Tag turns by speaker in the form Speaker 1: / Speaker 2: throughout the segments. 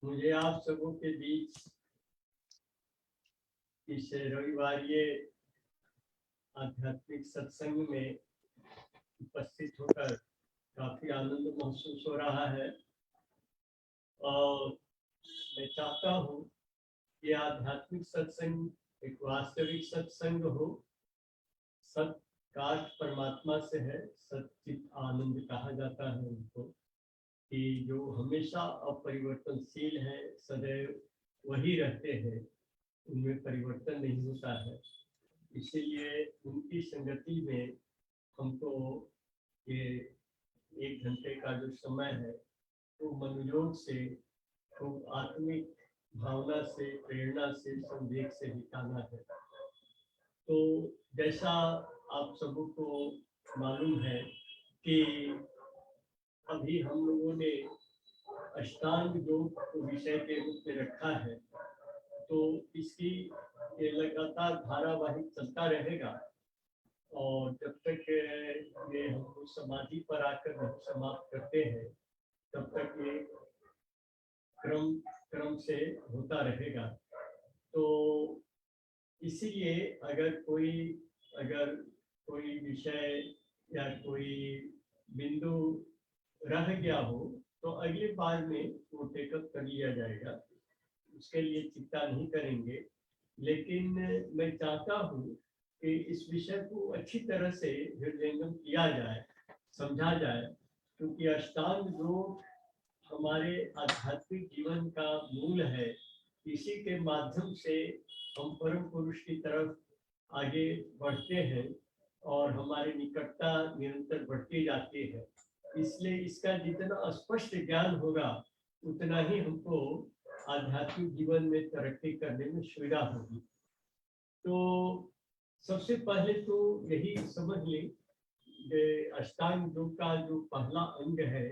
Speaker 1: मुझे आप सबों के बीच इस रविवारीय आध्यात्मिक सत्संग में उपस्थित होकर काफी आनंद महसूस हो रहा है और मैं चाहता हूँ कि आध्यात्मिक सत्संग एक वास्तविक सत्संग हो। सत्कार परमात्मा से है, सच्चित आनंद कहा जाता है उनको, कि जो हमेशा अपरिवर्तनशील है, सदैव वही रहते हैं, उनमें परिवर्तन नहीं होता है। इसीलिए उनकी संगति में हमको ये 1 घंटे का जो समय है वो मनोयोग से, खूब आत्मिक भावना से, प्रेरणा से, संवेग से बिताना है। तो जैसा आप सबों को मालूम है कि अभी हम लोगों ने अष्टांग योग को विषय के रूप में रखा है, तो इसकी ये लगातार धारावाहिक चलता रहेगा और जब तक ये हम समाधि पर आकर नहीं समाप्त करते हैं तब तक ये क्रम से होता रहेगा। तो इसीलिए अगर कोई विषय या कोई बिंदु रह गया हो तो अगली बार में वो टेकअप कर लिया जाएगा, उसके लिए चिंता नहीं करेंगे। लेकिन मैं चाहता हूँ कि इस विषय को अच्छी तरह से हृदयंगम किया जाए, समझा जाए, क्योंकि अष्टांग योग हमारे आध्यात्मिक जीवन का मूल है। इसी के माध्यम से हम परम पुरुष की तरफ आगे बढ़ते हैं और हमारी निकटता निरंतर बढ़ती जाती है। इसलिए इसका जितना स्पष्ट ज्ञान होगा उतना ही हमको आध्यात्मिक जीवन में तरक्की करने में सुविधा होगी। तो सबसे पहले तो यही समझ लें कि अष्टांग योग का जो पहला अंग है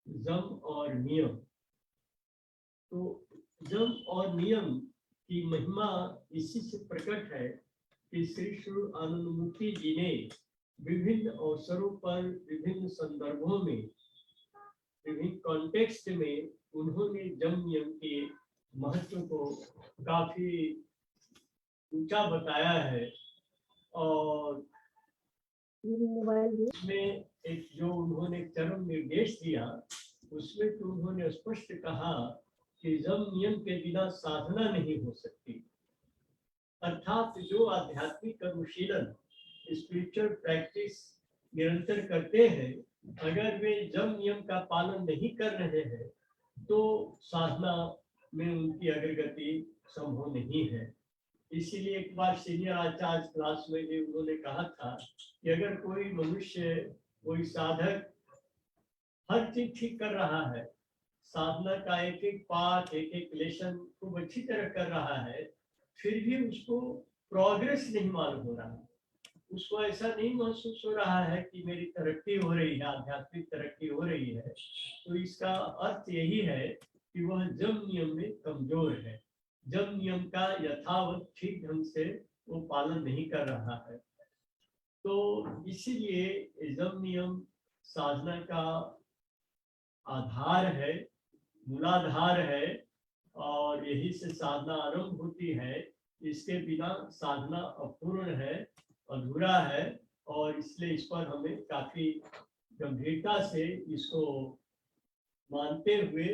Speaker 1: जम और नियम। तो जम और नियम की महिमा इसी से प्रकट है कि श्री श्री आनंदमूर्ति जी ने विभिन्न अवसरों पर, विभिन्न संदर्भों में, विभिन्न कॉन्टेक्स्ट में उन्होंने जम नियम के महत्व को काफी ऊंचा बताया है। और उसमें एक जो उन्होंने चरम निर्देश दिया उसमें तो उन्होंने स्पष्ट कहा कि जम नियम के बिना साधना नहीं हो सकती। अर्थात जो आध्यात्मिक अनुशीलन, स्पिरिचुअल प्रैक्टिस निरंतर करते हैं, अगर वे जम नियम का पालन नहीं कर रहे हैं तो साधना में उनकी अग्रगति संभव नहीं है। इसीलिए एक बार सीनियर आचार्य क्लास में भी उन्होंने कहा था कि अगर कोई मनुष्य, कोई साधक हर चीज ठीक कर रहा है, साधना का एक एक पाठ, एक एक लेसन खूब अच्छी तरह कर रहा है, फिर भी उसको प्रोग्रेस नहीं मालूम हो रहा, उसको ऐसा नहीं महसूस हो रहा है कि मेरी तरक्की हो रही है, आध्यात्मिक तरक्की हो रही है, तो इसका अर्थ यही है कि वह जम नियम में कमजोर है, जम नियम का यथावत ठीक ढंग से वो पालन नहीं कर रहा है। तो इसीलिए जम नियम साधना का आधार है, मूलाधार है और यही से साधना आरंभ होती है। इसके बिना साधना अपूर्ण है, अधूरा है, और इसलिए इस पर हमें काफी गंभीरता से इसको मानते हुए,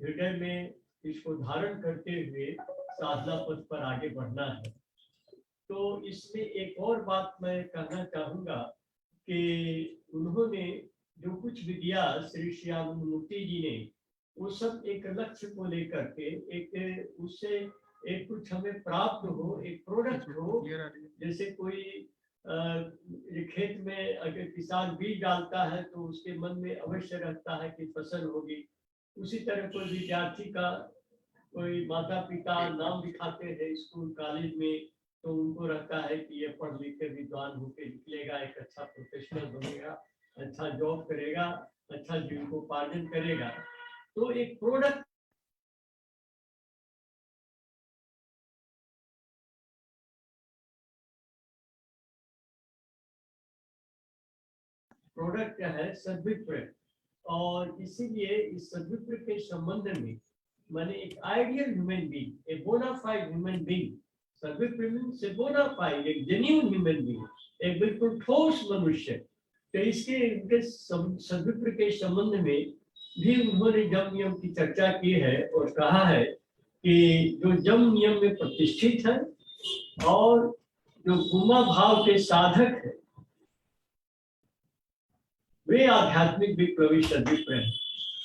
Speaker 1: हृदय में इसको धारण करते हुए साधना पथ पर आगे बढ़ना है। तो इसमें एक और बात मैं कहना चाहूँगा कि उन्होंने जो कुछ भी दिया श्री श्री आनंदमूर्ति जी ने, वो सब एक लक्ष्य को लेकर के, एक उससे एक कुछ हमें प्राप्त हो, एक प्रोडक्ट हो। जैसे कोई खेत में अगर किसान बीज डालता है तो उसके मन में अवश्य रहता है कि फसल होगी। उसी तरह कोई विद्यार्थी का, कोई माता पिता नाम दिखाते हैं स्कूल कॉलेज में, तो उनको रहता है कि ये पढ़ लिख के विद्वान होकर निकलेगा, एक अच्छा प्रोफेशनल बनेगा, अच्छा जॉब करेगा, अच्छा जीविकोपार्जन करेगा। तो एक प्रोडक्ट क्या है? सद्विप्र। और इसीलिए इस सद्विप्र के संबंध में माने एक आइडियल ह्यूमन बीइंग, ए बोनाफाइड ह्यूमन बीइंग। सर्विप्र मीन्स ए बोनाफाइड, एक जेन्युइन ह्यूमन बीइंग, एक बिल्कुल ठोस मनुष्य। तो इसके इनके सर्विप्र के संबंध में भी उन्होंने जम नियम की चर्चा की है और कहा है कि जो जम नियम में प्रतिष्ठित है और जो गुमा भाव के साधक है वे आध्यात्मिक विप्लवी सर्विप्र हैं।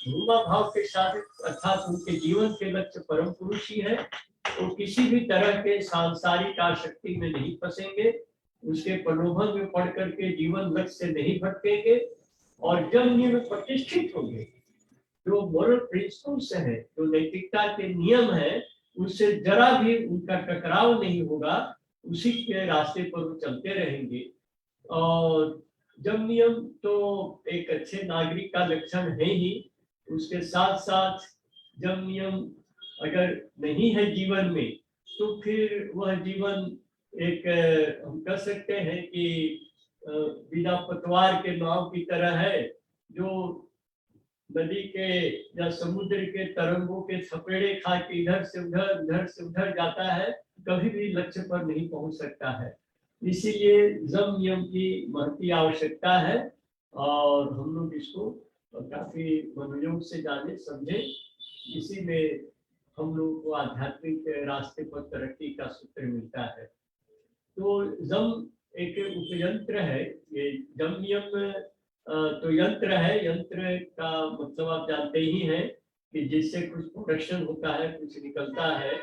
Speaker 1: गुमा भाव के साधक अर्थात उनके जीवन के लक्ष्य परम पुरुष ही है। वो किसी भी तरह के सांसारिक आसक्ति में नहीं फंसेंगे, उसके प्रलोभन में पड़ करके जीवन लक्ष्य से नहीं भटकेंगे और जम नियम में प्रतिष्ठित होंगे। जो मोरल प्रिंसिपल्स है, जो नैतिकता के नियम है, उससे जरा भी उनका टकराव नहीं होगा, उसी के रास्ते पर वो चलते रहेंगे। और जम नियम तो एक अच्छे नागरिक का लक्षण है ही, उसके साथ साथ जम नियम अगर नहीं है जीवन में तो फिर वह जीवन एक हम कह सकते हैं कि बिना पतवार के नाव की तरह है, जो नदी के या समुद्र के तरंगों के थपेड़े खा के इधर से उधर जाता है, कभी भी लक्ष्य पर नहीं पहुंच सकता है। इसीलिए जम नियम की महती आवश्यकता है और हम लोग इसको काफी मनोयोग से जाने समझे। इसी में हम लोग को आध्यात्मिक रास्ते पर तरक्की का सूत्र मिलता है। तो जम एक उपयंत्र है। ये जम नियम तो यंत्र है। यंत्र का मतलब आप जानते ही हैं कि जिससे कुछ प्रोडक्शन होता है, कुछ निकलता है।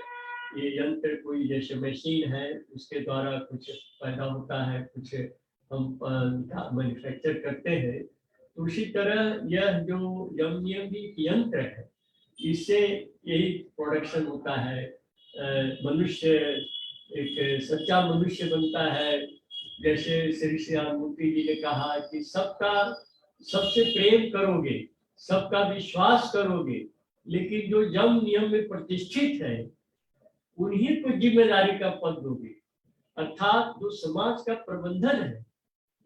Speaker 1: ये यंत्र कोई जैसे मशीन है, उसके द्वारा कुछ पैदा होता है, कुछ हम मैन्युफैक्चर करते हैं। तो उसी तरह यह जो जम नियम भी यंत्र है, इससे यही प्रोडक्शन होता है। मनुष्य एक सच्चा मनुष्य बनता है। जैसे श्री श्यामूर्ति जी ने कहा कि सबसे प्रेम करोगे, सबका विश्वास करोगे, लेकिन जो जम नियम में प्रतिष्ठित है उन्हीं को जिम्मेदारी का पद दोगे। अर्थात जो समाज का प्रबंधन है,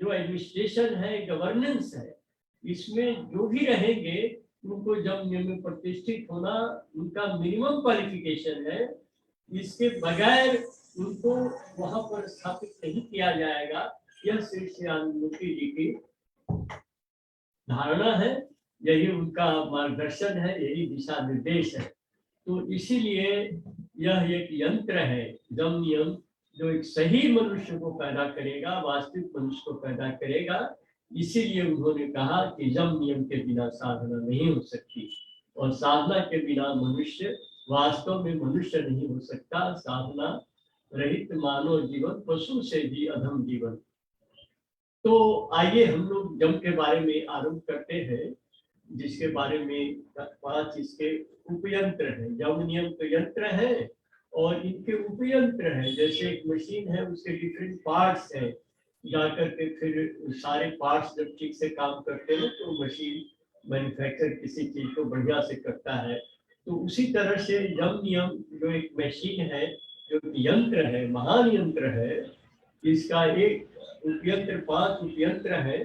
Speaker 1: जो एडमिनिस्ट्रेशन है, गवर्नेंस है, इसमें जो भी रहेंगे उनको जम नियम में प्रतिष्ठित होना उनका मिनिमम क्वालिफिकेशन है। इसके बगैर उनको वहां पर स्थापित नहीं किया जाएगा। यह श्री श्यामूर्ति जी की धारणा है, यही उनका मार्गदर्शन है, यही दिशा निर्देश है। तो इसीलिए यह एक यंत्र है जम नियम, जो एक सही मनुष्य को पैदा करेगा, वास्तविक मनुष्य को पैदा करेगा। इसीलिए उन्होंने कहा कि जम नियम के बिना साधना नहीं हो सकती और साधना के बिना मनुष्य वास्तव में मनुष्य नहीं हो सकता। साधना रहित मानव जीवन पशु से भी अधम जीवन। तो आइए हम लोग जम के बारे में आरंभ करते हैं, जिसके बारे में 5 इसके उपयंत्र हैं। जम नियम तो यंत्र है और इनके उपयंत्र हैं। जैसे एक मशीन है, उसके डिफरेंट पार्ट्स हैं, जाकर के फिर सारे पार्ट्स जब ठीक से काम करते हैं तो मशीन मैन्युफैक्चर किसी चीज को बढ़िया से करता है। तो उसी तरह से जम नियम जो एक मशीन है, जो यंत्र है, महान यंत्र है, इसका एक उपयंत्र 5 उपयंत्र है।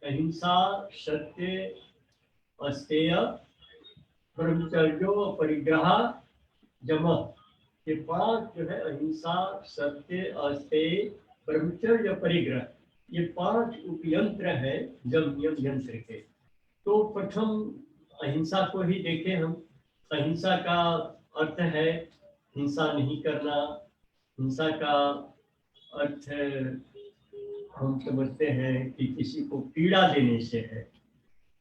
Speaker 1: अहिंसा, सत्य, अस्तेय, ब्रह्मचर्यो, परिग्रह, जम। ये 5 जो है, अहिंसा, सत्य, अस्तेय, ब्रह्मचर्य, परिग्रह, ये 5 उपयंत्र है जम नियम यंत्र के। तो प्रथम अहिंसा को ही देखें हम। अहिंसा का अर्थ है हिंसा नहीं करना। हिंसा का अर्थ हम समझते हैं कि किसी को पीड़ा देने से है।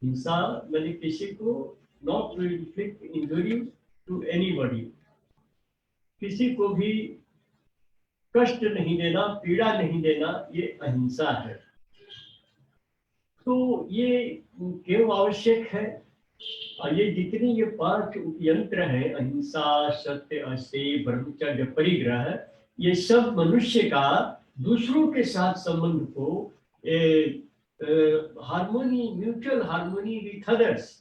Speaker 1: हिंसा मैंने किसी को not to inflict injury to anybody, किसी को भी कष्ट नहीं देना, पीड़ा नहीं देना, ये अहिंसा है। तो ये क्यों आवश्यक है? और ये जितने ये 5 उपयंत्र हैं, अहिंसा, सत्य, अस्तेय, ब्रह्मचर्य, परिग्रह, ये सब मनुष्य का दूसरों के साथ संबंध को harmony, mutual harmony with others,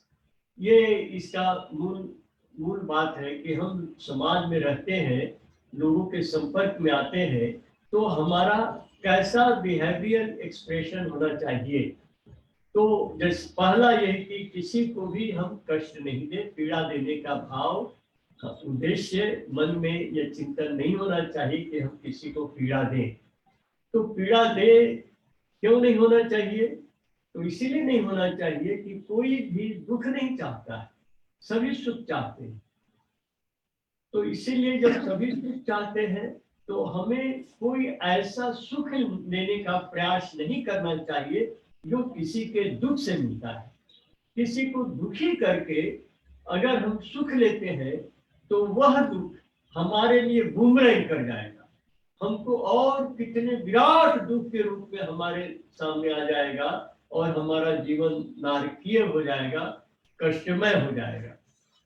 Speaker 1: ये इसका मूल बात है कि हम समाज में रहते हैं, लोगों के संपर्क में आते हैं, तो हमारा कैसा बिहेवियर एक्सप्रेशन होना चाहिए। तो जैसे पहला यह कि किसी को भी हम कष्ट नहीं दे, पीड़ा देने का भाव उद्देश्य मन में यह चिंतन नहीं होना चाहिए कि हम किसी को पीड़ा दें। तो पीड़ा दे क्यों नहीं होना चाहिए? तो इसीलिए नहीं होना चाहिए कि कोई भी दुख नहीं चाहता है, सभी सुख चाहते हैं। तो इसीलिए जब सभी सुख चाहते हैं तो हमें कोई ऐसा सुख लेने का प्रयास नहीं करना चाहिए जो किसी के दुख से मिलता है। किसी को दुखी करके अगर हम सुख लेते हैं तो वह दुख हमारे लिए बूमरैंग कर जाएगा, हमको और कितने विराट दुख के रूप में हमारे सामने आ जाएगा और हमारा जीवन नारकीय हो जाएगा, कष्टमय हो जाएगा।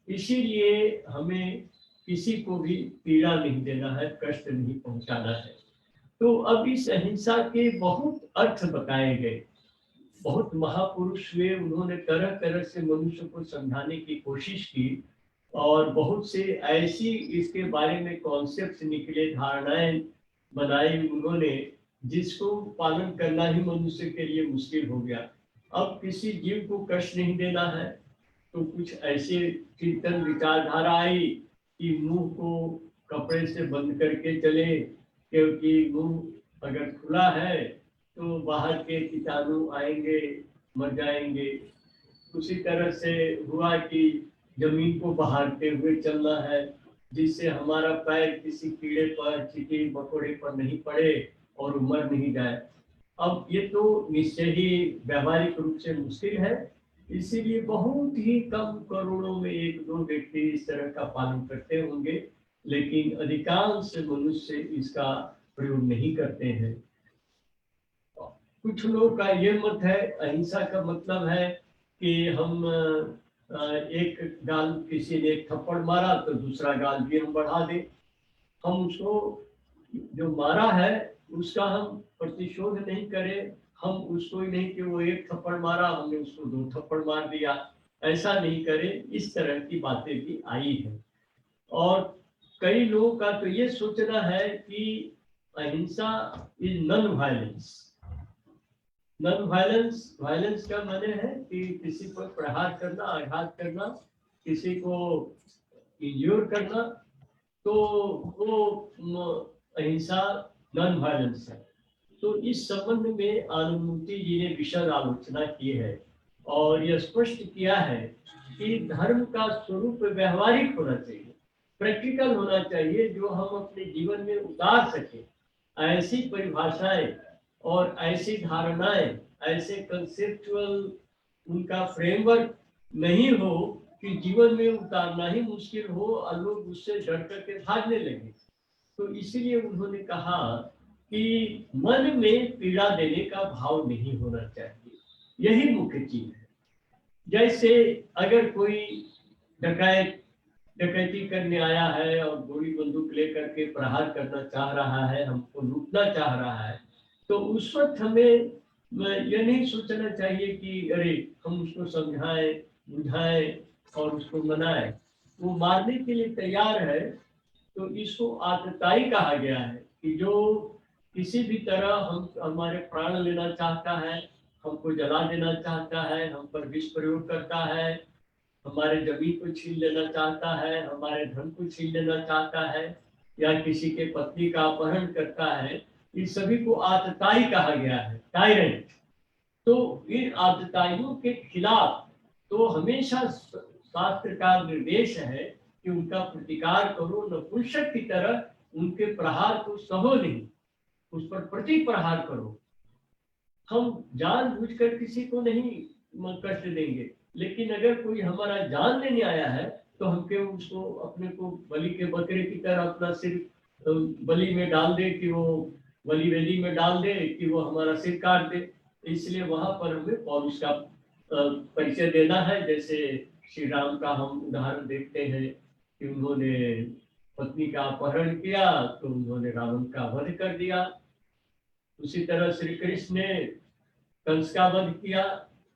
Speaker 1: इसीलिए हमें किसी को भी पीड़ा नहीं देना है, कष्ट नहीं पहुंचाना है। तो अब इस अहिंसा के बहुत अर्थ बताए गए, बहुत महापुरुष हुए, उन्होंने तरह तरह से मनुष्य को समझाने की कोशिश की और बहुत से ऐसी इसके बारे में कॉन्सेप्ट निकले, धारणाएं बनाई उन्होंने, जिसको पालन करना ही मनुष्य के लिए मुश्किल हो गया। अब किसी जीव को कष्ट नहीं देना है तो कुछ ऐसे चिंतन विचारधारा आई कि मुंह को कपड़े से बंद करके चले, क्योंकि मुंह अगर खुला है तो बाहर के कीटाणु आएंगे, मर जाएंगे। उसी तरह से हुआ कि जमीन को बहारते हुए चलना है, जिससे हमारा पैर किसी कीड़े पर, चींटी मकोड़े पर नहीं पड़े और मर नहीं जाए। अब ये तो निश्चय ही व्यवहारिक रूप से मुश्किल है, इसीलिए बहुत ही कम, करोड़ों में एक दो व्यक्ति इस तरह का पालन करते होंगे, लेकिन अधिकांश मनुष्य इसका प्रयोग नहीं करते हैं। कुछ लोगों का ये मत है, अहिंसा का मतलब है कि हम एक गाल, किसी ने एक थप्पड़ मारा तो दूसरा गाल भी हम बढ़ा दें, हम उसको जो मारा है उसका हम प्रतिशोध नहीं करें, हम उसको ही नहीं कि वो एक थप्पड़ मारा हमने उसको दो थप्पड़ मार दिया, ऐसा नहीं करें। इस तरह की बातें भी आई है। और कई लोगों का तो ये सोचना है कि अहिंसा is non violence. Non violence, violence का माने है कि किसी पर प्रहार करना, आघात करना, किसी को इंज्योर करना, तो वो अहिंसा नॉन वायलेंस है। तो इस संबंध में आनंदमूर्ति जी ने विशद आलोचना की है और यह स्पष्ट किया है कि धर्म का स्वरूप व्यवहारिक होना चाहिए, प्रैक्टिकल होना चाहिए, जो हम अपने जीवन में उतार सके। ऐसी परिभाषाएं और ऐसी धारणाएं, ऐसे कंसेप्चुअल उनका फ्रेमवर्क नहीं हो कि जीवन में उतारना ही मुश्किल हो और लोग उससे डर करके भागने लगे। तो इसीलिए उन्होंने कहा कि मन में पीड़ा देने का भाव नहीं होना चाहिए, यही मुख्य चीज है। जैसे अगर कोई डकैत डकैती करने आया है और गोली बंदूक लेकर के प्रहार करना चाह रहा है, हमको लूटना चाह रहा है, तो उस वक्त हमें यह नहीं सोचना चाहिए कि अरे हम उसको समझाएं, बुझाएं और उसको मनाएं। वो मारने के लिए तैयार है, तो इसको आतताई कहा गया है कि जो किसी भी तरह हम हमारे प्राण लेना चाहता है, हमको जला देना चाहता है, हम पर विष प्रयोग करता है, हमारे जमीन को छीन लेना चाहता है, हमारे धन को छीन लेना चाहता है, या किसी के पत्नी का अपहरण करता है, इन सभी को आतताई कहा गया है, टायरेंट। तो इन आतताइयों के खिलाफ तो हमेशा शास्त्र का निर्देश है कि उनका प्रतिकार करो, नपुंसक की तरह उनके प्रहार को सहो नहीं, उस पर प्रति प्रहार करो। हम जानबूझकर किसी को नहीं कष्ट देंगे, लेकिन अगर कोई हमारा जान लेने आया है तो हम क्यों उसको अपने को बलि के बकरे की तरह अपना सिर बलि में डाल दे, कि वो बलि वेदी में डाल दे कि वो हमारा सिर काट दे। इसलिए वहां पर हमें पौरुष का परिचय देना है। जैसे श्री राम का हम उदाहरण देखते हैं कि उन्होंने पत्नी का अपहरण किया तो उन्होंने रावण का वध कर दिया। उसी तरह श्री कृष्ण ने कंस का वध किया,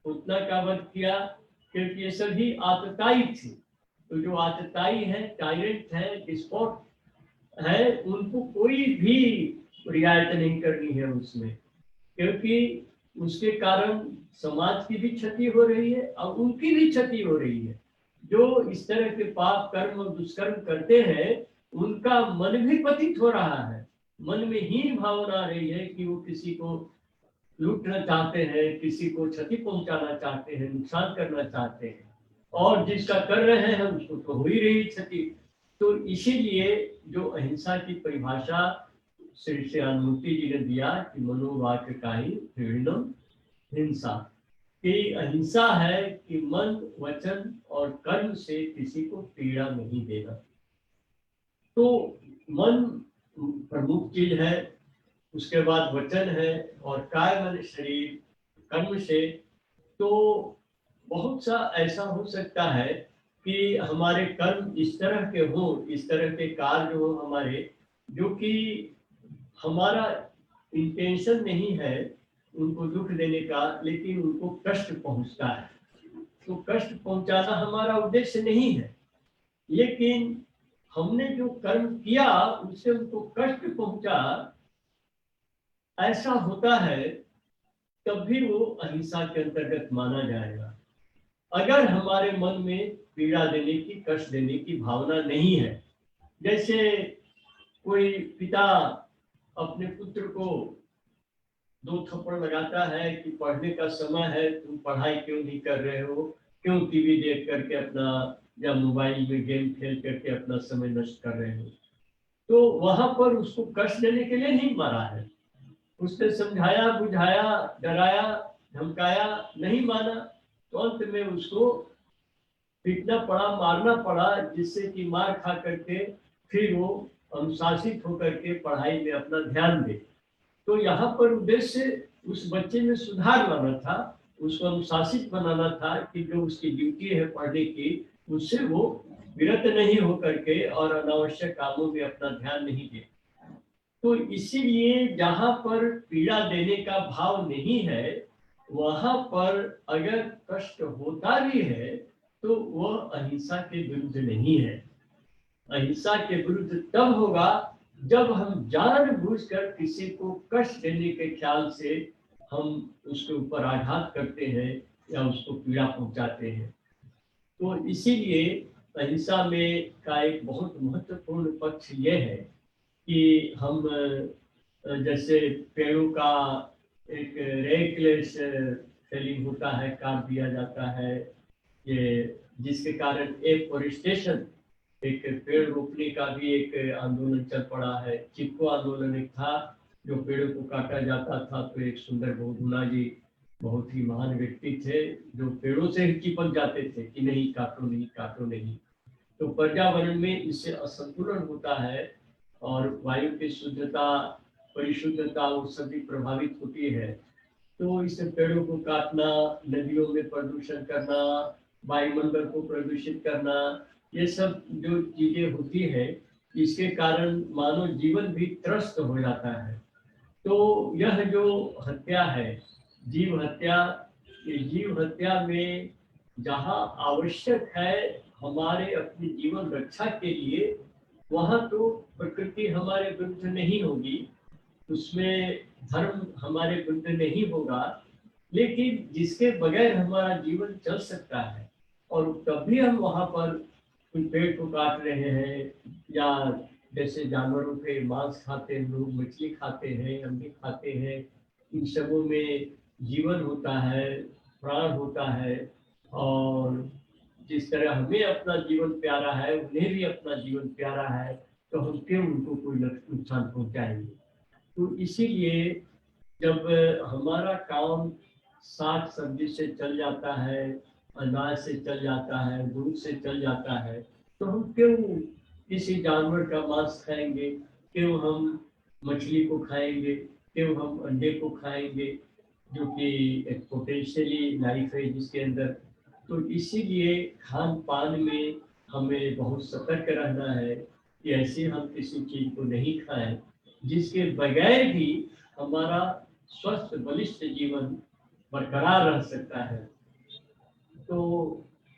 Speaker 1: पुतना का वध किया, क्योंकि ये सभी आतताई थे। तो जो आतताई है, टायरेंट है, डिस्पोट है, उनको कोई भी रियायत नहीं करनी है उसमें, क्योंकि उसके कारण समाज की भी क्षति हो रही है और उनकी भी क्षति हो रही है। जो इस तरह के पाप कर्म और दुष्कर्म करते हैं उनका मन भी पतित हो रहा है, मन में हीन भावना आ रही है कि वो किसी को लूटना चाहते हैं, किसी को क्षति पहुंचाना चाहते हैं, नुकसान करना चाहते हैं, और जिसका कर रहे हैं उसको तो हो ही रही क्षति। तो इसीलिए जो अहिंसा की परिभाषा श्री श्यामूर्ति जी ने दिया कि मनोवाक्य का ही प्रेरणम हिंसा, कि अहिंसा है कि मन वचन और कर्म से किसी को पीड़ा नहीं देना। तो मन प्रमुख चीज है, उसके बाद वचन है, और काय मन शरीर कर्म से। तो बहुत सा ऐसा हो सकता है कि हमारे कर्म इस तरह के हो, इस तरह के कार्य हो हमारे, जो कि हमारा इंटेंशन नहीं है उनको दुख देने का, लेकिन उनको कष्ट पहुंचता है। तो कष्ट पहुंचाना हमारा उद्देश्य नहीं है, लेकिन हमने जो कर्म किया उससे उनको कष्ट पहुंचा, ऐसा होता है, तब भी वो अहिंसा के अंतर्गत माना जाएगा। अगर हमारे मन में पीड़ा देने की, कष्ट देने की भावना नहीं है, जैसे कोई पिता अपने पुत्र को 2 थप्पड़ लगाता है कि पढ़ने का समय है, तुम पढ़ाई क्यों नहीं कर रहे हो, क्यों टीवी देख करके अपना या मोबाइल में गेम खेल करके अपना समय नष्ट कर रहे हो। तो वहां पर उसको कष्ट देने के लिए नहीं मारा है, उसने समझाया, बुझाया, डराया, धमकाया, नहीं माना, तो अंत में उसको पीटना पड़ा, मारना पड़ा, जिससे कि मार खा करके फिर वो अनुशासित होकर के पढ़ाई में अपना ध्यान दे। तो यहाँ पर उद्देश्य उस बच्चे में सुधार लाना था, उसको अनुशासित बनाना था कि जो उसकी ड्यूटी है पढ़ने की, उससे वो विरत नहीं हो करके और अनावश्यक कामों में अपना ध्यान नहीं दे। तो इसीलिए जहां पर पीड़ा देने का भाव नहीं है, वहां पर अगर कष्ट होता भी है तो वह अहिंसा के विरुद्ध नहीं है। अहिंसा के विरुद्ध तब होगा जब हम जानबूझकर किसी को कष्ट देने के ख्याल से हम उसके ऊपर आघात करते हैं या उसको पीड़ा पहुंचाते हैं। तो इसीलिए अहिंसा में का एक बहुत महत्वपूर्ण पक्ष ये है कि हम जैसे पेड़ों का एक रेकलेस फेलिंग होता है, काट दिया जाता है, ये जिसके कारण एफोरेस्टेशन, एक पेड़ रोपने का भी एक आंदोलन चल पड़ा है। चिपको आंदोलन एक था, जो पेड़ों को काटा जाता था। तो एक सुंदर बहुगुणा जी बहुत ही महान व्यक्ति थे, जो पेड़ों से ही चिपक जाते थे कि नहीं काटो, नहीं काटो, नहीं। तो पर्यावरण में इससे असंतुलन होता है और वायु की शुद्धता, परिशुद्धता वो सभी प्रभावित होती है। तो इस पेड़ों को काटना, नदियों में प्रदूषण करना, वायुमंडल को प्रदूषित करना, ये सब जो चीजें होती है, इसके कारण मानव जीवन भी त्रस्त हो जाता है। तो यह जो हत्या है, जीव हत्या, ये जीव हत्या में जहाँ आवश्यक है हमारे अपने जीवन रक्षा के लिए, वहाँ तो प्रकृति हमारे विरुद्ध नहीं होगी, उसमें धर्म हमारे विरुद्ध नहीं होगा, लेकिन जिसके बगैर हमारा जीवन चल सकता है, और तभी हम वहाँ पर कोई पेड़ को काट रहे हैं, या जैसे जानवरों के मांस खाते हैं लोग, मछली खाते हैं, अंडे खाते हैं, इन सबों में जीवन होता है, प्राण होता है, और जिस तरह हमें अपना जीवन प्यारा है उन्हें भी अपना जीवन प्यारा है, तो हम क्यों उनको कोई नुकसान पहुंचाएंगे। तो इसीलिए जब हमारा काम साग सब्जी से चल जाता है, अनाज से चल जाता है, दूध से चल जाता है, तो हम क्यों किसी जानवर का मांस खाएंगे, क्यों हम मछली को खाएंगे, क्यों हम अंडे को खाएंगे, जो कि एक पोटेंशियली लाइफ है जिसके अंदर। तो इसीलिए खान पान में हमें बहुत सतर्क रहना है कि ऐसे हम किसी चीज को नहीं खाएं जिसके बगैर भी हमारा स्वस्थ बलिष्ठ जीवन बरकरार रह सकता है। तो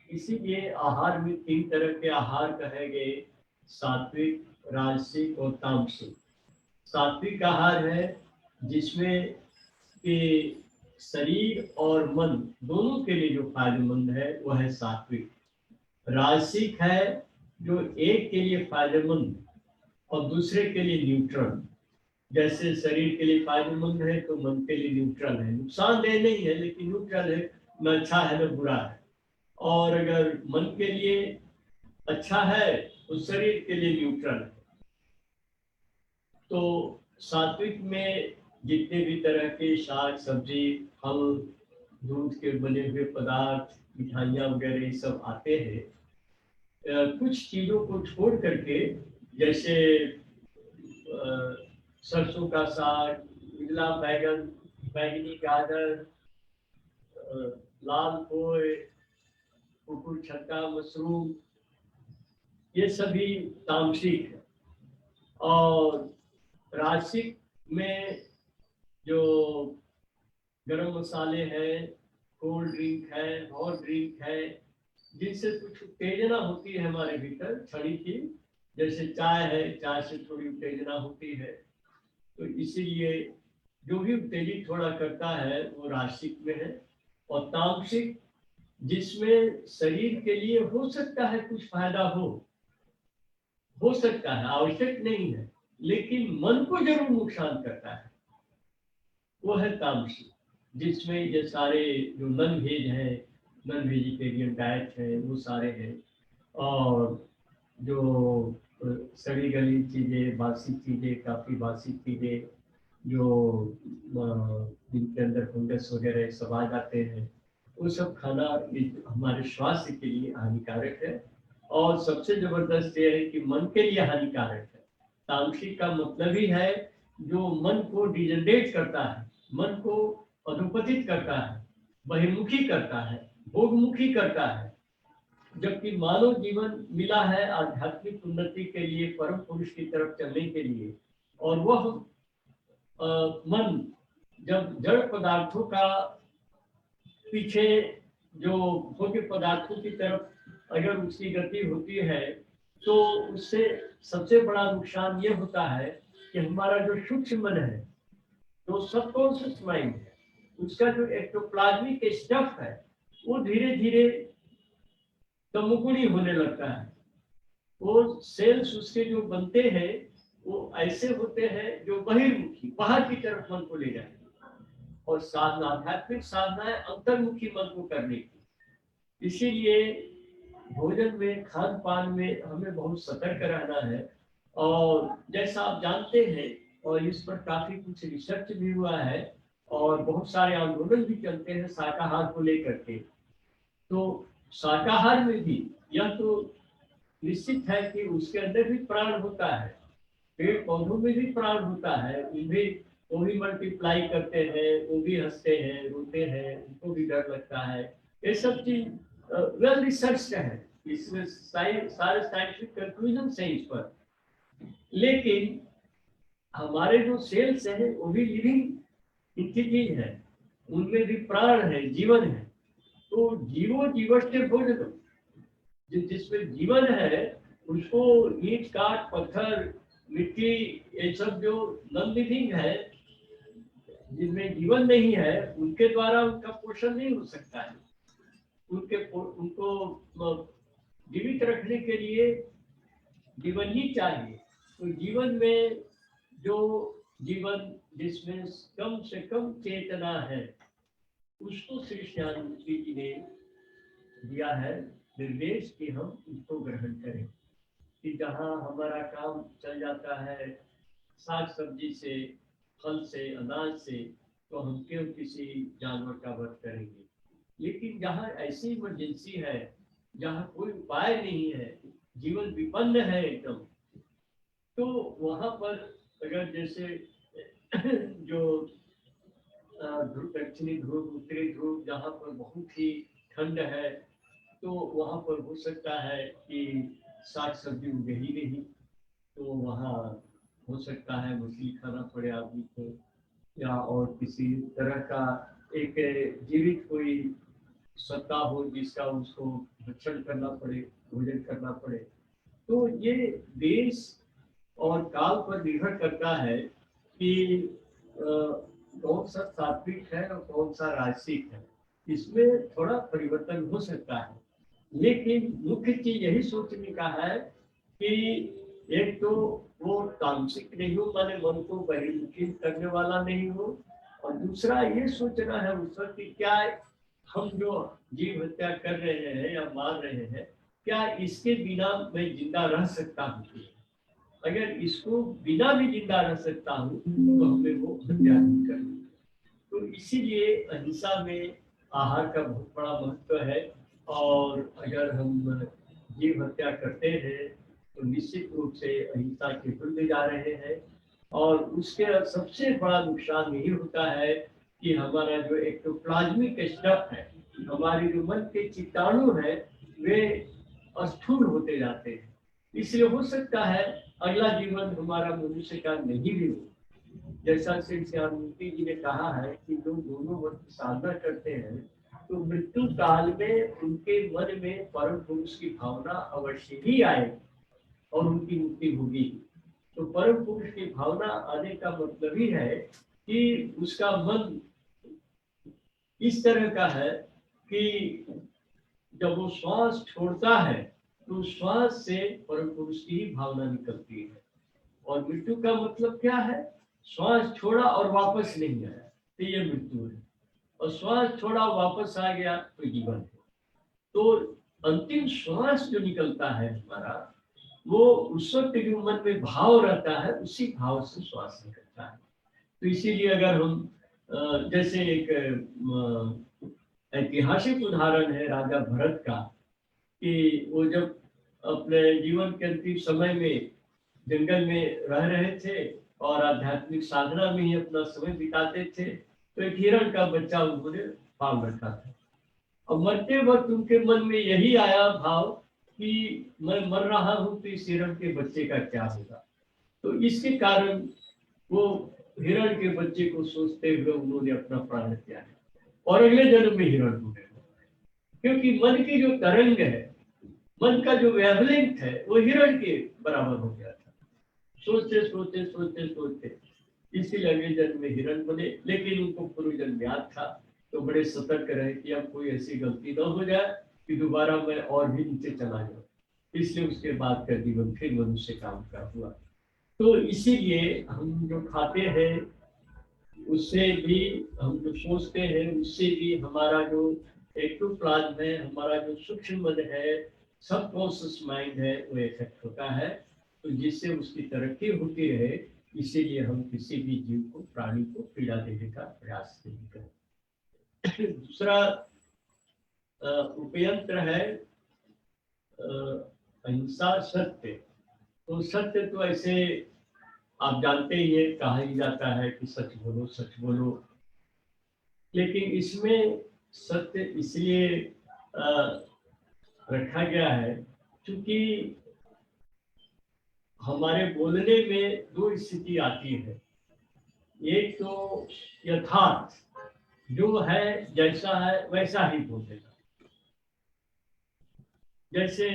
Speaker 1: इसीलिए आहार में 3 तरह के आहार कहे गए, सात्विक, राजसिक और तामसिक। सात्विक आहार है जिसमें कि शरीर और मन दोनों के लिए जो फायदेमंद है वह है सात्विक। राजसिक है जो एक के लिए फायदेमंद और दूसरे के लिए न्यूट्रल। जैसे शरीर के लिए फायदेमंद है तो मन के लिए न्यूट्रल है, नुकसानदेह नहीं है लेकिन न्यूट्रल है, न अच्छा है न बुरा है। और अगर मन के लिए अच्छा है तो शरीर के लिए न्यूट्रल है। तो सात्विक में जितने भी तरह के शाक सब्जी फल दूध के बने हुए पदार्थ मिठाइयाँ वगैरह ये सब आते हैं। कुछ चीजों को छोड़ करके, जैसे सरसों का साग, उजला बैगन, बैंगनी गाजर, लाल पोए, कुकुर छत्ता, मशरूम, ये सभी तामसिक है। और राजसिक में जो गरम मसाले हैं, कोल्ड ड्रिंक है, हॉट ड्रिंक है, जिनसे कुछ उत्तेजना होती है हमारे भीतर क्षणिक की, जैसे चाय है, चाय से थोड़ी उत्तेजना होती है। तो इसीलिए जो भी उत्तेजित थोड़ा करता है वो राजसिक में है। और तामसिक जिसमें शरीर के लिए हो सकता है कुछ फायदा हो सकता है, आवश्यक नहीं है, लेकिन मन को जरूर नुकसान करता है, वो है तामसिक। जिसमें ये सारे जो नॉन वेज है, नॉन वेजिटेरियन डाइट है, वो सारे हैं। और जो सड़ी गली चीज़ें, बासी चीज़ें, काफ़ी बासी चीज़ें जो जिनके अंदर फंगस वगैरह सब आ जाते हैं, वो सब खाना हमारे स्वास्थ्य के लिए हानिकारक है। और सबसे जबरदस्त ये है कि मन के लिए हानिकारक है। तामसिक का मतलब ही है जो मन को डिजनरेट करता है, मन को अधोपतित करता है, बहिर्मुखी करता है, भोगमुखी करता है। जबकि मानव जीवन मिला है आध्यात्मिक उन्नति के लिए, परम पुरुष की तरफ चलने के लिए। और वह मन जब जड़ पदार्थों का पीछे जो भोग्य पदार्थों की तरफ अगर उसकी गति होती है, तो उससे सबसे बड़ा नुकसान ये होता है कि हमारा जो सूक्ष्म मन है, जो सबकॉन्शियस माइंड है, उसका जो एक्टोप्लाज्मिक स्टफ है, वो धीरे धीरे तमोगुणी होने लगता है। वो सेल्स उसके जो बनते हैं वो ऐसे होते हैं जो बहिर्मुखी, बाहर की तरफ मन को ले जाए। और साधना, आध्यात्मिक साधना है अंतर्मुखी मन को करने की। इसीलिए भोजन में, खान पान में हमें बहुत सतर्क रहना है। और जैसा आप जानते हैं, और इस पर काफी कुछ रिसर्च भी हुआ है और बहुत सारे आंदोलन भी चलते हैं शाकाहार को लेकर के। तो शाकाहार में भी यह तो निश्चित है कि उसके अंदर भी प्राण होता है, पेड़ पौधों में भी प्राण होता है, वो भी मल्टीप्लाई करते हैं, वो भी हंसते हैं, रोते हैं, उनको भी डर लगता है। ये सब चीज वेल रिसर्च है, इसमें सारे साइंटिफिक कंक्लूजन है इस पर। लेकिन हमारे जो सेल्स हैं वो भी लिविंग इंटिटीज है, उनमें भी प्राण है, जीवन है। तो जीवो जीवस्य भोजन, जिसमें जीवन है उसको ईंट काट पत्थर मिट्टी ये सब जो नॉन लिविंग है, जिनमें जीवन नहीं है, उनके द्वारा उनका पोषण नहीं हो सकता है। उनको जीवित रखने के लिए जीवन ही चाहिए। तो जीवन में जो जीवन जिसमें कम से कम चेतना है, उसको श्री श्यामूर्ति जी ने दिया है निर्देश कि हम उसको ग्रहण करें। कि जहाँ हमारा काम चल जाता है साग सब्जी से, फल से, अनाज से, तो हम क्यों किसी जानवर का वध करेंगे। लेकिन जहाँ ऐसी इमरजेंसी है, जहाँ कोई उपाय नहीं है, जीवन विपन्न है एकदम, तो वहाँ पर अगर जैसे जो दक्षिणी ध्रुव, उत्तरी ध्रुव, जहाँ पर बहुत ही ठंड है, तो वहाँ पर हो सकता है कि साग सब्जी उगे ही नहीं, तो वहाँ हो सकता है मछली खाना पड़े आदमी को, या और किसी तरह का एक जीवित कोई सत्ता हो जिसका उसको भक्षण करना पड़े, भोजन करना पड़े। तो ये देश और काल पर निर्भर करता है कि कौन सा सात्विक है और कौन सा राजसिक है। इसमें थोड़ा परिवर्तन हो सकता है। लेकिन मुख्य चीज यही सोचने का है कि एक तो वो तामसिक नहीं हो, माने मन को बहिर्मुखी करने वाला नहीं हो, और दूसरा ये सोचना है उस वक्त कि क्या हम जो जीव हत्या कर रहे हैं या मार रहे हैं, क्या इसके बिना मैं जिंदा रह सकता हूँ? अगर इसको बिना भी जिंदा रह सकता हूँ तो हमें वो हत्या नहीं करनी। तो इसीलिए अहिंसा में आहार का बहुत बड़ा महत्व है। और अगर हम जीव हत्या करते हैं तो निश्चित रूप से अहिंसा के विरुद्ध जा रहे हैं। और उसके सबसे बड़ा नुकसान यही होता है कि हमारा जो एक्टोप्लाज्मिक स्टफ है, हमारे जो मन के कीटाणु है, वे स्थूल होते जाते हैं। इसलिए हो सकता है अगला जीवन हमारा मनुष्य का नहीं भी हो। जैसा श्री श्यामूर्ति जी ने कहा है कि जो दोनों वर्ष साधना करते हैं तो मृत्यु काल में उनके मन में परम पुरुष की भावना अवश्य ही आए और उनकी मुक्ति होगी। तो परम पुरुष की भावना आने का मतलब ही है कि उसका मन इस तरह का है कि जब वो श्वास छोड़ता है तो श्वास से परम पुरुष की ही भावना निकलती है। और मृत्यु का मतलब क्या है? श्वास छोड़ा और वापस नहीं आया तो ये मृत्यु है, और श्वास छोड़ा और वापस आ गया तो जीवन है। तो अंतिम श्वास जो निकलता है हमारा, वो उस वक्त जो मन में भाव रहता है उसी भाव से श्वास निकलता है। तो इसीलिए अगर हम जैसे एक ऐतिहासिक उदाहरण है राजा भरत का, कि वो जब अपने जीवन के अंतिम समय में जंगल में रह रहे थे और आध्यात्मिक साधना में ही अपना समय बिताते थे, तो एक हिरण का बच्चा उन्होंने पाल रखा था। और मरते वक्त उनके मन में यही आया भाव कि मैं मर रहा हूं तो इस हिरण के बच्चे का क्या होगा। तो इसके कारण वो हिरण के बच्चे को सोचते हुए उन्होंने अपना प्राण त्यागा और अगले जन्म में हिरण हुए। क्योंकि मन की जो तरंग है, मन का जो वेवलेंथ है, वो हिरण के बराबर हो गया था। सोचते सोचते सोचते सोचते इसीलिए अगले जन्म में हिरण बने। लेकिन उनको पूर्व जन्म याद था, तो बड़े सतर्क रहे कि अब कोई ऐसी गलती न हो जाए कि दोबारा मैं और भी नीचे चला जाऊं। इसलिए उसके बाद का जीवन फिर मनुष्य काम का हुआ। तो इसीलिए हम जो खाते हैं उससे भी, हम जो सोचते हैं उससे भी हमारा जो एक्टोप्लाज्म है, हमारा जो सूक्ष्म मन है, सबकॉन्शियस माइंड है, वो इफेक्ट होता है। तो जिससे उसकी तरक्की होती रहे, इसीलिए हम किसी भी जीव को, प्राणी को पीड़ा देने का प्रयास नहीं करें। दूसरा उपयंत्र है अहिंसा सत्य। तो सत्य तो ऐसे आप जानते ही है, कहा ही जाता है कि सच बोलो सच बोलो। लेकिन इसमें सत्य इसलिए रखा गया है क्योंकि हमारे बोलने में दो स्थिति आती है। एक तो यथार्थ, जो है जैसा है वैसा ही बोलेगा। जैसे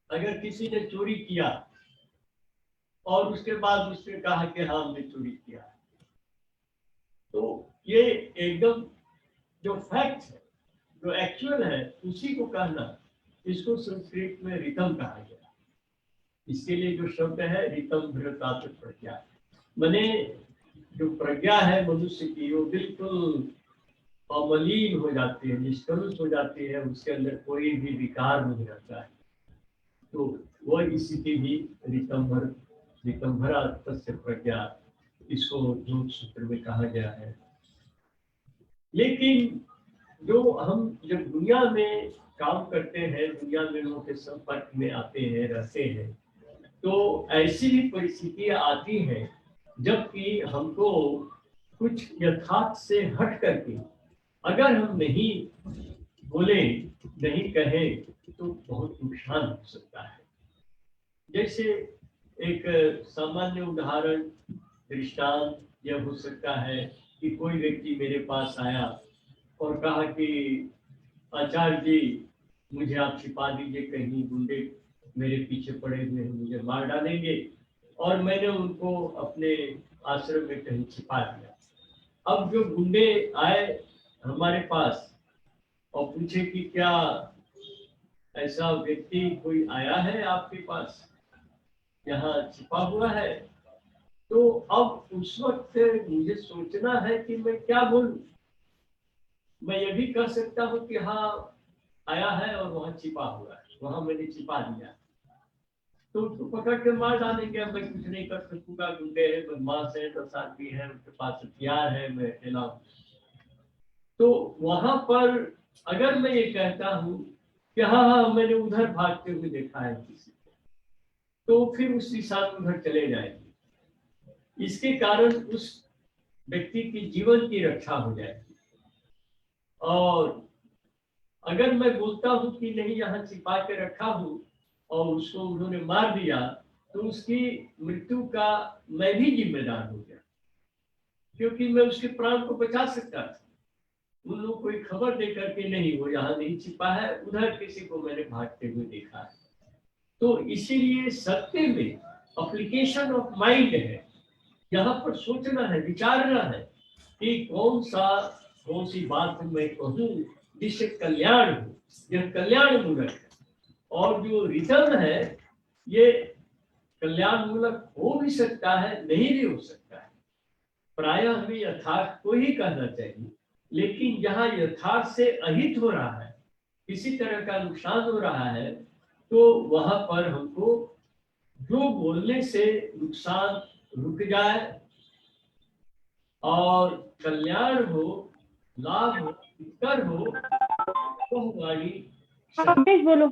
Speaker 1: अगर किसी ने चोरी किया और उसके बाद उसने कहा कि हाँ हमने चोरी किया, तो ये एकदम जो फैक्ट है, जो एक्चुअल है, उसी को कहना, इसको संस्कृत में रितम कहा गया। इसके लिए जो शब्द है रितम भ्रतात् प्रज्ञा, माने जो प्रज्ञा है मनुष्य की वो बिल्कुल अमलीन हो जाती है, निष्कलुष हो जाती है, उसके अंदर कोई भी विकार नहीं रहता है। तो वह स्थिति भी रितंभरा तस्य प्रज्ञा, इसको योग सूत्र में कहा गया है। लेकिन जो हम जब दुनिया में काम करते हैं, दुनिया में लोगों के संपर्क में आते हैं, रहते हैं, तो ऐसी भी परिस्थितियां आती हैं जबकि हमको कुछ यथार्थ से हट करके अगर हम नहीं बोले, नहीं कहे, तो बहुत नुकसान हो सकता है। जैसे एक सामान्य उदाहरण, दृष्टांत यह हो सकता है कि कोई व्यक्ति मेरे पास आया और कहा कि आचार्य जी मुझे आप छिपा दीजिए, कहीं गुंडे मेरे पीछे पड़े हुए हैं, मुझे मार डालेंगे। और मैंने उनको अपने आश्रम में कहीं छिपा दिया। अब जो गुंडे आए हमारे पास और पूछे कि क्या ऐसा व्यक्ति कोई आया है आपके पास, यहाँ छिपा हुआ है, तो अब उस वक्त मुझे सोचना है कि मैं क्या बोलूं। मैं ये भी कह सकता हूँ कि हाँ आया है और वहां छिपा हुआ है, वहां मैंने छिपा दिया, तो उसको पकड़ के मार डालेंगे। मैं कुछ नहीं कर सकूंगा, गुंडे हैं, बदमाश है, 10 आदमी है, उनके पास हथियार है, मैं अकेला हूँ। तो वहां पर अगर मैं ये कहता हूँ कि हाँ हाँ मैंने उधर भागते हुए देखा है किसी को, तो फिर उस दिशा में उधर चले जाएंगे। इसके कारण उस व्यक्ति की जीवन की रक्षा हो जाएगी। और अगर मैं बोलता हूँ कि नहीं यहाँ छिपा के रखा हूँ और उसको उन्होंने मार दिया, तो उसकी मृत्यु का मैं भी जिम्मेदार हो गया, क्योंकि मैं उसके प्राण को बचा सकता था। उन लोग कोई खबर दे करके नहीं, वो यहाँ नहीं छिपा है, उधर किसी को मैंने भागते हुए देखा है। तो इसीलिए सत्य में एप्लीकेशन ऑफ माइंड है, यहाँ पर सोचना है, विचारना है कि कौन सी बात मैं कहूँ जिससे कल्याण हो। यह कल्याण मूलक है, और जो रिटर्न है ये कल्याण मूलक हो भी सकता है, नहीं भी हो सकता है। प्रायः हमें यथार्थ को ही कहना चाहिए, लेकिन जहाँ यथार्थ से अहित हो रहा है, किसी तरह का नुकसान हो रहा है, तो वहां पर हमको जो बोलने से नुकसान रुक जाए और कल्याण हो, लाभ हो, उत्तर हो, तो हमारी
Speaker 2: हाँ बेश बोलो।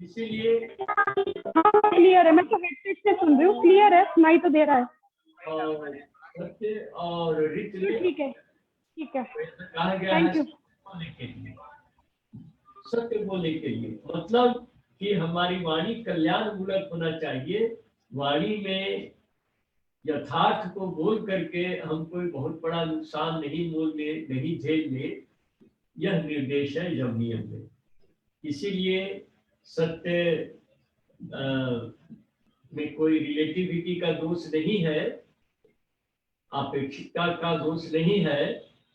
Speaker 1: इसीलिए
Speaker 2: क्लियर है, मैं तो हेडसेट से सुन रही हूँ, क्लियर है, सुनाई तो दे रहा है।
Speaker 1: और सत्य और रीत में
Speaker 2: ठीक है, ठीक है,
Speaker 1: कहा गया है
Speaker 2: थैंक यू।
Speaker 1: बोलने के लिए, सत्य बोलने के लिए, मतलब कि हमारी वाणी कल्याण मूलक होना चाहिए। वाणी में यथार्थ को बोल करके हम कोई बहुत बड़ा नुकसान नहीं मोल ले, नहीं झेल ले, यह निर्देश है यम नियम में। इसीलिए सत्य में कोई रिलेटिविटी का दोष नहीं है, अपेक्षिकता का दोष नहीं है,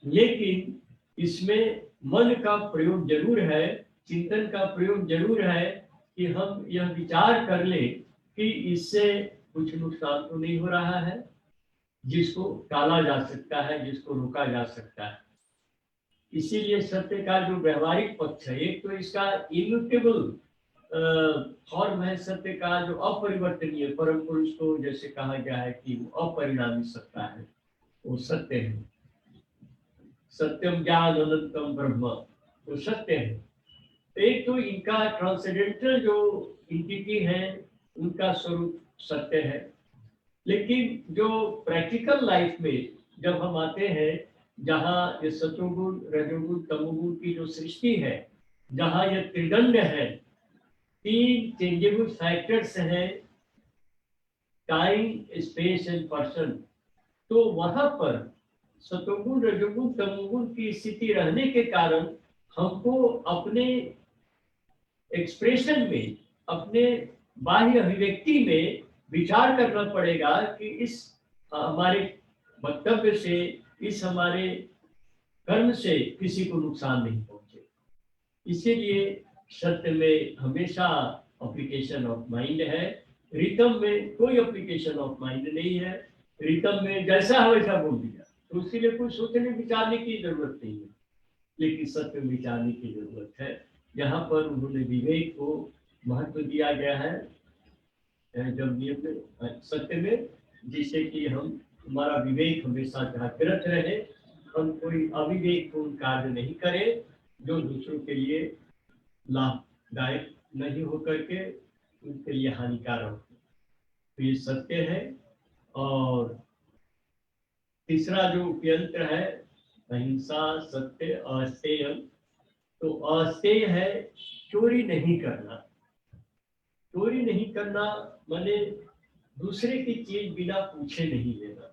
Speaker 1: लेकिन इसमें मन का प्रयोग जरूर है, चिंतन का प्रयोग जरूर है कि हम यह विचार कर ले कि इससे कुछ नुकसान तो नहीं हो रहा है, जिसको टाला जा सकता है, जिसको रोका जा सकता है। इसीलिए सत्य का जो व्यवहारिक पक्ष है, एक तो इसका इम्यूटेबल फॉर्म है सत्य का, जो अपरिवर्तनीय परम पुरुष को जैसे कहा गया है कि वो अपरिणामी सत्ता है, वो सत्य है। सत्यम ज्ञान अनंतम ब्रह्म, वो सत्य है। एक तो इनका ट्रांसेंडेंटल जो इंटिटी है, उनका स्वरूप सत्य है। लेकिन जो प्रैक्टिकल लाइफ में जब हम आते हैं, जहाँ ये सतोगुण रजोगुण तमोगुण की जो सृष्टि है, जहाँ ये त्रिदंड है, 3 चेंजेबल फैक्टर्स हैं, टाइम स्पेस एंड पर्सन, तो वहां पर सतोगुण रजोगुण तमोगुण की स्थिति रहने के कारण हमको अपने एक्सप्रेशन में, अपने बाह्य अभिव्यक्ति में विचार करना पड़ेगा कि इस हमारे वक्तव्य से, इस हमारे कर्म से किसी को नुकसान नहीं पहुंचे। इसीलिए सत्य में हमेशा एप्लीकेशन ऑफ माइंड है, रितम में कोई एप्लीकेशन ऑफ माइंड नहीं है। रितम में जैसा है वैसा बोल दिया, तो उसके लिए कोई सोचने विचारने की जरूरत नहीं है, लेकिन सत्य विचारने की जरूरत है। यहाँ पर उन्होंने विवेक को महत्व दिया गया है जब नियम में, सत्य में, जिससे कि हम हमारा विवेक हमेशा जागृत रहे, हम कोई अविवेकपूर्ण कार्य नहीं करें जो दूसरों के लिए लाभदायक नहीं हो करके उनके लिए हानिकारक हो। तो ये सत्य है। और तीसरा जो उपयंत्र है अहिंसा सत्य अस्तेय, तो अस्तेय है चोरी नहीं करना। चोरी नहीं करना माने दूसरे की चीज बिना पूछे नहीं लेना।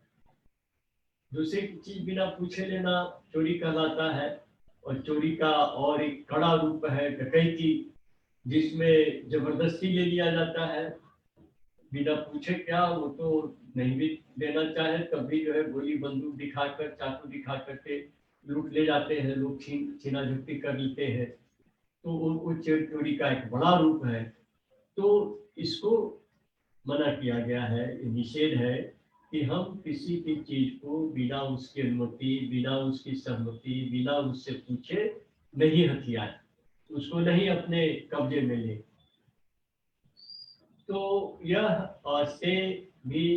Speaker 1: दूसरे की चीज बिना पूछे लेना चोरी कहलाता है। और चोरी का और एक कड़ा रूप है डकैती, जिसमें जबरदस्ती ले लिया जाता है, बिना पूछे क्या, वो तो नहीं भी देना चाहे तब भी जो है गोली बंदूक दिखाकर चाकू दिखा करके लूट ले जाते हैं लोग, छीना झपटी कर लेते हैं। तो वो चोरी का एक बड़ा रूप है। तो इसको मना किया गया है, निषेध है कि हम किसी की चीज को बिना उसकी अनुमति, बिना उसकी सहमति, बिना उससे पूछे नहीं हथियाए, उसको नहीं अपने कब्जे में ले। तो यह से भी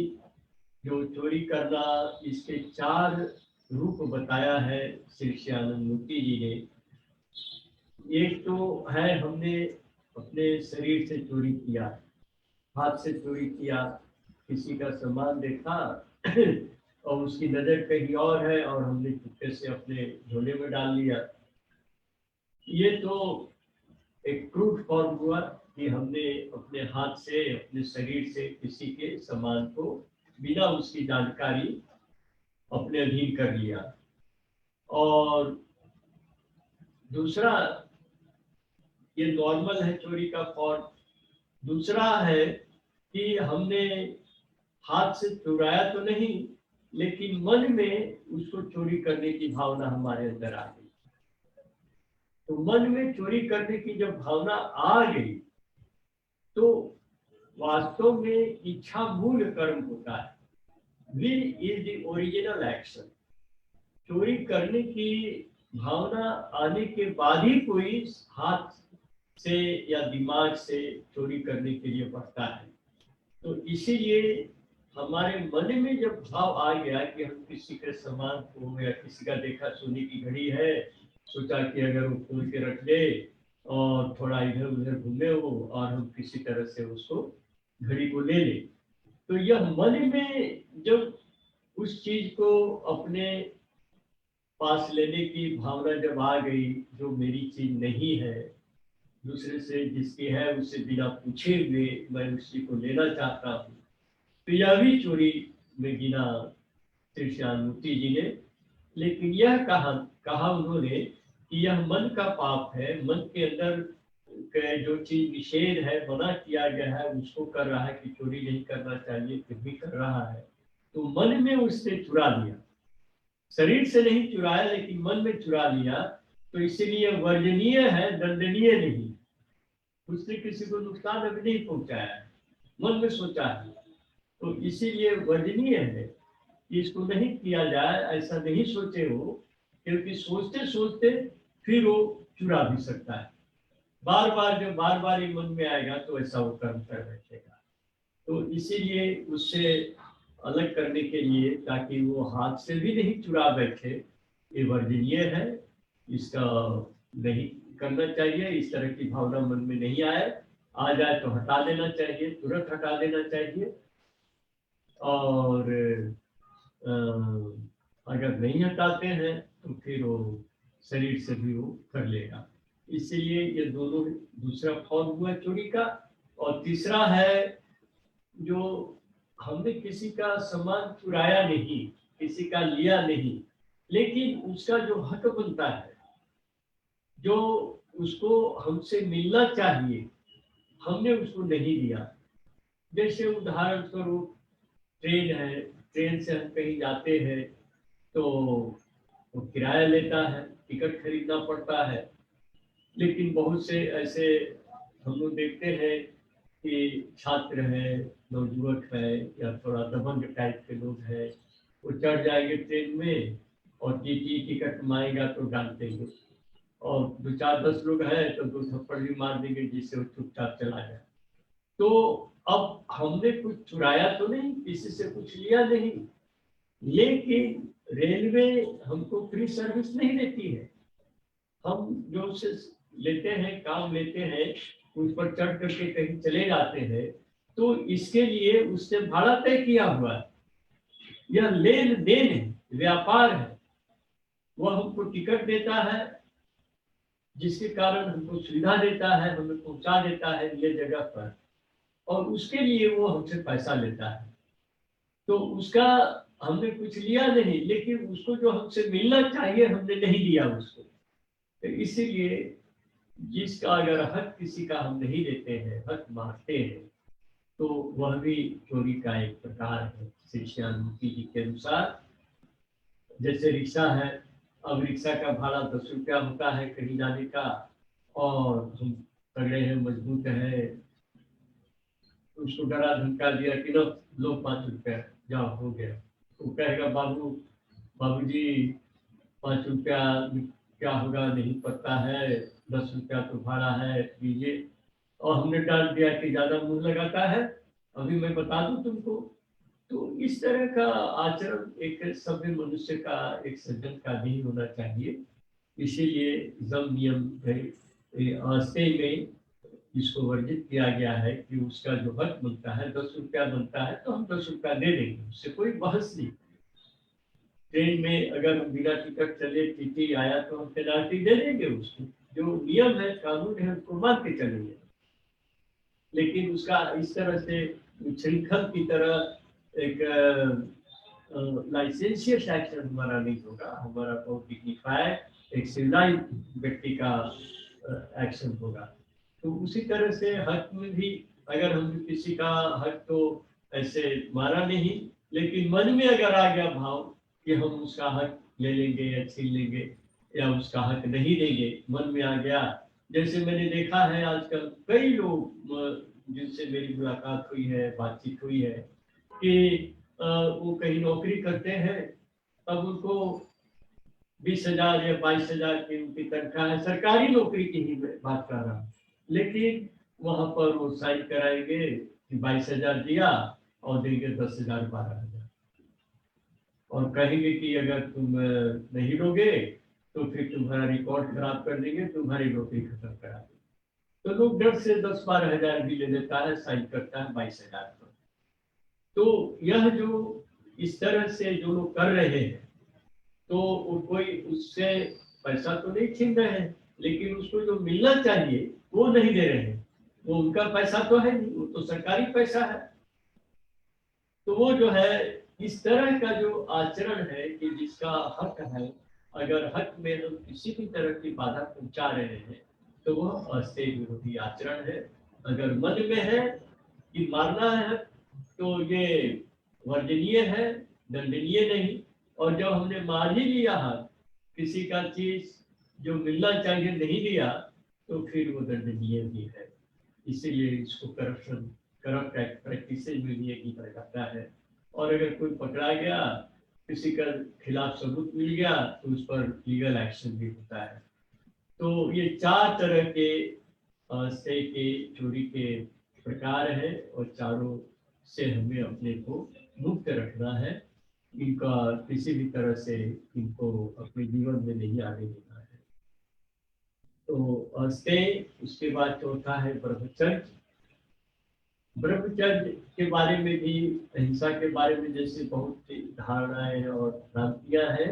Speaker 1: जो चोरी करना, इसके 4 रूप बताया है श्री श्यानंद मूर्ति जी ने। एक तो है हमने अपने शरीर से चोरी किया, हाथ से चोरी किया, किसी का सामान देखा और उसकी नजर कहीं और है और हमने चुपके से अपने झोले में डाल लिया। ये तो एक क्रूड फॉर्म हुआ कि हमने अपने हाथ से, अपने शरीर से किसी के सामान को बिना उसकी जानकारी अपने अधीन कर लिया। और दूसरा, ये नॉर्मल है चोरी का फॉर्म। दूसरा है कि हमने हाथ से चुराया तो नहीं, लेकिन मन में उसको चोरी करने की भावना हमारे अंदर आ गई। तो मन में चोरी करने की जब भावना आ गई तो वास्तव में इच्छा मूल कर्म होता है। Will is the original action. चोरी करने की भावना आने के बाद ही कोई हाथ से या दिमाग से चोरी करने के लिए बढ़ता है। तो इसीलिए हमारे मन में जब भाव आ गया कि हम किसी के सामान को, या किसी का देखा सोने की घड़ी है, सोचा कि अगर वो खोल के रख दे और थोड़ा इधर उधर घूमे वो और हम किसी तरह से उसको घड़ी को ले ले, तो यह मन में जब उस चीज को अपने पास लेने की भावना जब आ गई, जो मेरी चीज नहीं है, दूसरे से जिसकी है उससे बिना पूछे हुए मैं उसी को लेना चाहता हूँ, तो यह भी चोरी में गिना श्री श्यामूर्ति जी ने। लेकिन यह कहा उन्होंने कि यह मन का पाप है, मन के अंदर जो चीज निषेध है, मना किया गया है, उसको कर रहा है कि चोरी नहीं करना चाहिए, फिर भी कर रहा है। तो मन में उसने चुरा लिया, शरीर से नहीं चुराया लेकिन मन में चुरा लिया, तो इसीलिए वर्जनीय है, दंडनीय नहीं। उसने किसी को नुकसान अभी नहीं पहुंचाया है, मन में सोचा है, तो इसीलिए वर्जनीय है कि इसको नहीं किया जाए, ऐसा नहीं सोचे हो, क्योंकि सोचते सोचते फिर वो चुरा भी सकता है। बार बार जब बार बार ये मन में आएगा तो ऐसा वो कर्म कर बैठेगा। तो इसीलिए उससे अलग करने के लिए, ताकि वो हाथ से भी नहीं चुरा बैठे, ये वर्जनीय है, इसका नहीं करना चाहिए। इस तरह की भावना मन में नहीं आए, आ जाए तो हटा देना चाहिए, तुरंत हटा देना चाहिए। और अगर नहीं हटाते हैं तो फिर वो शरीर से भी वो कर लेगा। इसीलिए ये दोनों, दूसरा फॉर्म हुआ चोरी का। और तीसरा है जो हमने किसी का सामान चुराया नहीं, किसी का लिया नहीं, लेकिन उसका जो हक बनता है, जो उसको हमसे मिलना चाहिए, हमने उसको नहीं दिया। जैसे उदाहरण स्वरूप ट्रेन है, ट्रेन से हम कहीं जाते हैं तो वो किराया लेता है, टिकट खरीदना पड़ता है। लेकिन बहुत से ऐसे हम लोग देखते हैं कि छात्र है, नवयुवक है, या थोड़ा दबंग टाइप के लोग हैं, वो चढ़ जाएंगे ट्रेन में और टीटी टिकट मांगेगा तो डाल देंगे, और 2-4-10 लोग हैं तो 2 थप्पड़ भी मार देंगे जिससे वो चुपचाप चला जाए। तो अब हमने कुछ चुराया तो नहीं, किसी से कुछ लिया नहीं, लेकिन रेलवे हमको फ्री सर्विस नहीं देती है। हम जो उससे लेते हैं, काम लेते हैं, उस पर चढ़ करके कहीं चले जाते हैं, तो इसके लिए उसने भाड़ा तय किया हुआ है। यह लेन देन है, व्यापार है। वह हमको टिकट देता है, जिसके कारण हमको सुविधा देता है, हमें पहुंचा देता है ये जगह पर, और उसके लिए वो हमसे पैसा लेता है। तो उसका हमने कुछ लिया नहीं, लेकिन उसको जो हमसे मिलना चाहिए हमने नहीं दिया उसको। तो इसीलिए जिसका अगर हक किसी का हम नहीं देते हैं, हक मारते हैं, तो वह भी चोरी का एक प्रकार है श्री श्यामूर्ति जी के अनुसार। जैसे रिक्शा है, अब रिक्शा का भाड़ा 10 रुपया होता है कहीं जाने का, और हम तगड़े हैं, मजबूत हैं, उसको डरा धमका दिया कि लो 5 रुपया, जाओ हो गया। वो कहेगा बाबूजी 5 रुपया क्या होगा नहीं पता है, 10 रुपया तो भाड़ा है, दीजिए। और हमने डांट दिया कि ज्यादा मुंह लगाता है, अभी मैं बता दूं तुमको। तो इस तरह का आचरण एक सभ्य मनुष्य का, एक सज्जन का नहीं होना चाहिए। इसीलिए जम नियम अस्थायी में इसको वर्जित किया गया है कि उसका जो हक बनता है, 10 रुपया बनता है तो हम 10 रुपया दे देंगे, उससे कोई बहस नहीं। ट्रेन में अगर बिना टिकट चले, टीटी आया तो हम पेनाल्टी दे देंगे उसको, जो नियम है, कानून है, उसको मान के चलेंगे। लेकिन उसका इस तरह से श्रृंखल की तरह एक लाइसेंसियस एक्शन हमारा नहीं होगा, हमारा बहुत डिग्निफाइड एक सिविलाइज व्यक्ति का एक्शन होगा। तो उसी तरह से हक में भी अगर हम किसी का हक तो ऐसे मारा नहीं, लेकिन मन में अगर आ गया भाव कि हम उसका हक ले लेंगे या छीन लेंगे या उसका हक नहीं देंगे, मन में आ गया। जैसे मैंने देखा है आजकल कई लोग जिनसे मेरी मुलाकात हुई है, बातचीत हुई है, कि वो कहीं नौकरी करते हैं, तब उनको 20,000 या 22,000 की उनकी तनख्वाह है, सरकारी नौकरी की ही मैं बात कर रहा हूँ। लेकिन वहां पर वो साइन कराएंगे कि 22,000 दिया और देंगे 10,000 12,000, और कहेंगे कि अगर तुम नहीं लोगे तो फिर तुम्हारा रिकॉर्ड खराब कर देंगे, तुम्हारी नौकरी खत्म करा देंगे। तो लोग डर से 10-12,000 भी ले लेता है, साइन करता है 22,000 पर। तो यह जो इस तरह से जो लोग कर रहे हैं, तो कोई उससे पैसा तो नहीं छीन रहे हैं, लेकिन उसको जो मिलना चाहिए वो नहीं दे रहे हैं। वो उनका पैसा तो है नहीं, वो तो सरकारी पैसा है। तो वो जो है इस तरह का जो आचरण है कि जिसका हक है, अगर हक में हम किसी भी तरह की बाधा पहुंचा रहे हैं तो वह अस्थायी विरोधी आचरण है। अगर मन में है कि मारना है तो ये वर्जनीय है, दंडनीय नहीं। और जब हमने मार ही लिया है, किसी का चीज जो मिलना चाहिए नहीं दिया, तो फिर वो दंडनीय भी है। इसीलिए इसको करप्ट प्रैक्टिस में भी गिना जाता है। और अगर कोई पकड़ा गया, किसी का खिलाफ सबूत मिल गया, तो उस पर लीगल एक्शन भी होता है। तो ये 4 तरह के से के चोरी के प्रकार है, और चारों से हमें अपने को मुक्त रखना है। इनका किसी भी तरह से इनको अपने जीवन में नहीं आने देना है। तो स्टे, उसके बाद चौथा है ब्रह्मचर्य। ब्रह्मचर्य के बारे में भी, अहिंसा के बारे में जैसे बहुत सी धारणाएं और भ्रांतियां हैं,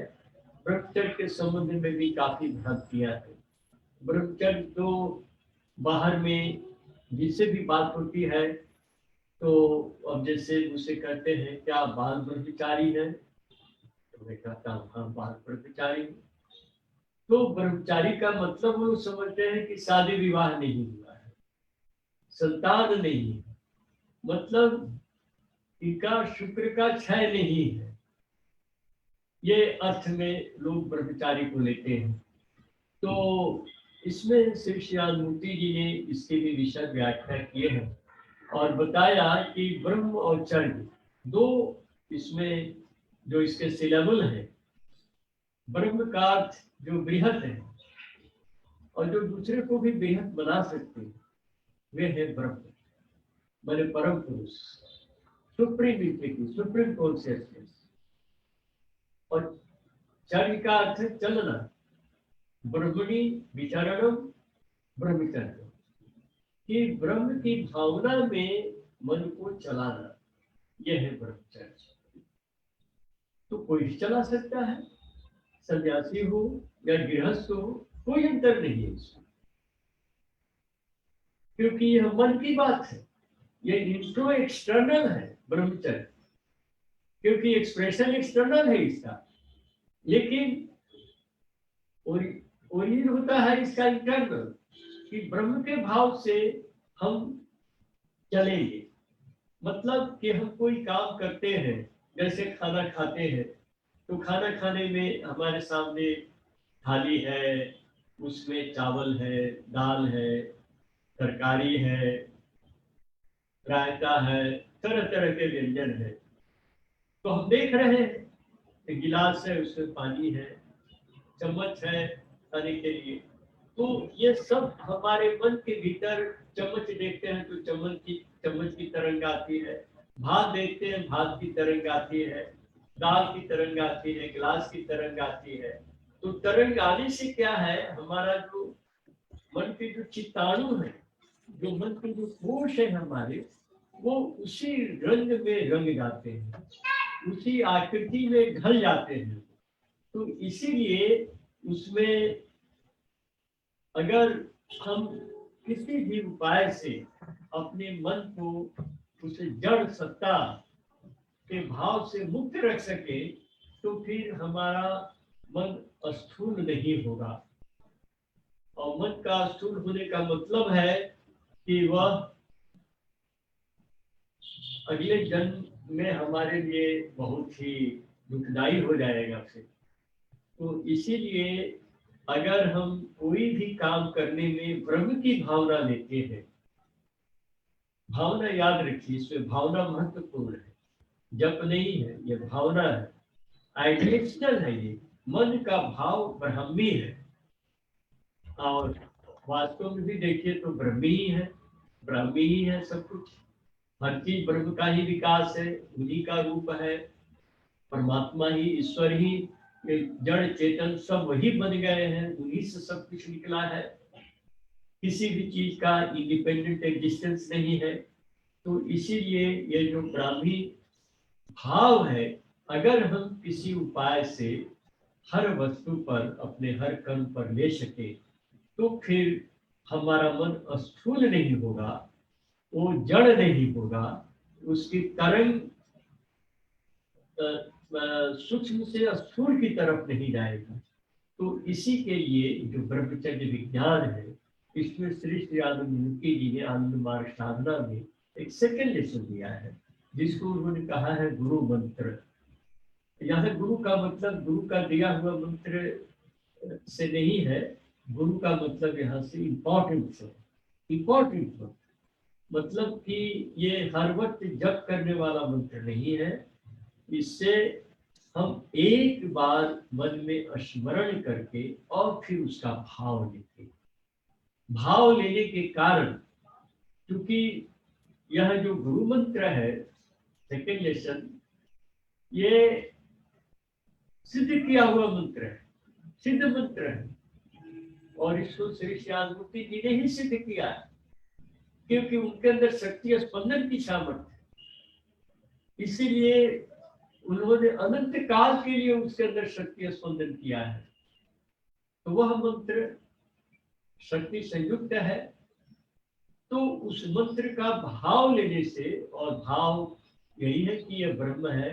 Speaker 1: ब्रह्मचर्य के संबंध में भी काफी भ्रांतियां हैं। ब्रह्मचर्य तो बाहर में जिससे भी बात होती है, तो अब जैसे मुझसे कहते हैं क्या बाल ब्रह्मचारी है, तो मैं कहता हूँ हाँ बाल ब्रह्मचारी। तो ब्रह्मचारी का मतलब वो समझते हैं कि शादी विवाह नहीं हुआ है, संतान नहीं है, मतलब इनका शुक्र का क्षय नहीं है, ये अर्थ में लोग ब्रह्मचारी को लेते हैं। तो इसमें श्री श्यामूर्ति जी ने इसके भी विशद व्याख्या किए हैं और बताया कि ब्रह्म और चर्य दो इसमें जो इसके सिलेबल है। ब्रह्म का अर्थ जो बृहत है और जो दूसरे को भी बृहत बना सकते हैं, वे है ब्रह्म, माने परम पुरुष, सुप्रीम इंटिग्रिटी, सुप्रीम कॉन्शियसनेस। और चर्य का अर्थ है चलना, ब्रह्मणि विचरणम ब्रह्मचर्य, कि ब्रह्म की भावना में मन को चलाना, यह है ब्रह्मचर्य। तो कोई चला सकता है, सन्यासी हो या गृहस्थ हो, कोई अंतर नहीं है इसमें, क्योंकि यह मन की बात है, ये इंट्रो एक्सटर्नल है ब्रह्मचर्य, क्योंकि एक्सप्रेशन एक्सटर्नल है इसका, लेकिन ओरिजिन होता है इसका इंटरनल, कि ब्रह्म के भाव से हम चलेंगे। मतलब कि हम कोई काम करते हैं, जैसे खाना खाते हैं, तो खाना खाने में हमारे सामने थाली है, उसमें चावल है, दाल है, तरकारी है, रायता है, तरह तरह के व्यंजन है। तो हम देख रहे हैं कि गिलास है, उसमें पानी है, चम्मच है खाने के लिए। तो ये सब हमारे मन के भीतर, चम्मच देखते हैं तो चम्मच की तरंग आती है, भात देखते हैं भात की तरंग आती है, दाल की तरंग आती है, गिलास की तरंग आती है। तो तरंग आने से क्या है, हमारा जो मन के जो चित्ताणु है, जो मन के जो कोश है हमारे, वो उसी रंग में रंग जाते हैं, उसी आकृति में ढल जाते हैं। तो इसीलिए उसमें अगर हम किसी भी उपाय से अपने मन को उस जड़ सत्ता के भाव से मुक्त रख सके, तो फिर हमारा मन स्थूल नहीं होगा। और मन का स्थूल होने का मतलब है कि वह अगले जन्म में हमारे लिए बहुत ही दुखदाई हो जाएगा फिर। तो इसीलिए अगर हम कोई भी काम करने में ब्रह्म की भावना लेते हैं, भावना याद रखिए, इसमें भावना महत्वपूर्ण है, जप नहीं है, ये भावना है, आइडियलिस्टल है। ये मन का भाव ब्रह्मी है, और वास्तव में भी देखिए तो ब्रह्मी ही है, ब्रह्मी ही है सब कुछ। हर चीज ब्रह्म का ही विकास है, उन्हीं का रूप है, परमात्मा ही, ईश्वर ही, जड़ चेतन सब वही बन गए हैं, उन्हीं से सब कुछ निकला है। किसी भी चीज का इंडिपेंडेंट एग्जिस्टेंस नहीं है। तो इसीलिए ये जो ब्राह्मी भाव है, अगर हम किसी उपाय से हर वस्तु पर, अपने हर कर्म पर ले सके, तो फिर हमारा मन स्थूल नहीं होगा, वो जड़ नहीं होगा, उसकी तरंग सूक्ष्म से स्थूल की तरफ नहीं जाएगा। तो इसी के लिए जो ब्रह्मचर्य विज्ञान है, इसमें श्री श्री आनंदमुखी जी ने आनंद मार्ग साधना में एक सेकंड लेसन दिया है, जिसको उन्होंने कहा है गुरु मंत्र। यहाँ गुरु का मतलब गुरु का दिया हुआ मंत्र से नहीं है, गुरु का मतलब यहाँ से इम्पोर्टेंट है, इम्पोर्टेंट मतलब कि ये हर वक्त जप करने वाला मंत्र नहीं है। इससे हम एक बार मन में स्मरण करके और फिर उसका भाव लेते, भाव लेने के कारण, क्योंकि यह जो गुरु मंत्र है सेकेंड लेसन, ये सिद्ध किया हुआ मंत्र है, सिद्ध मंत्र है, और इसको श्री श्यामूर्ति जी ने ही सिद्ध किया है, क्योंकि उनके अंदर शक्ति स्पंदन की सामर्थ्य है। इसीलिए उन्होंने अनंत काल के लिए उसके अंदर शक्ति स्पंदन किया है। तो वह मंत्र शक्ति संयुक्त है। तो उस मंत्र का भाव लेने से, और भाव यही है कि यह ब्रह्म है,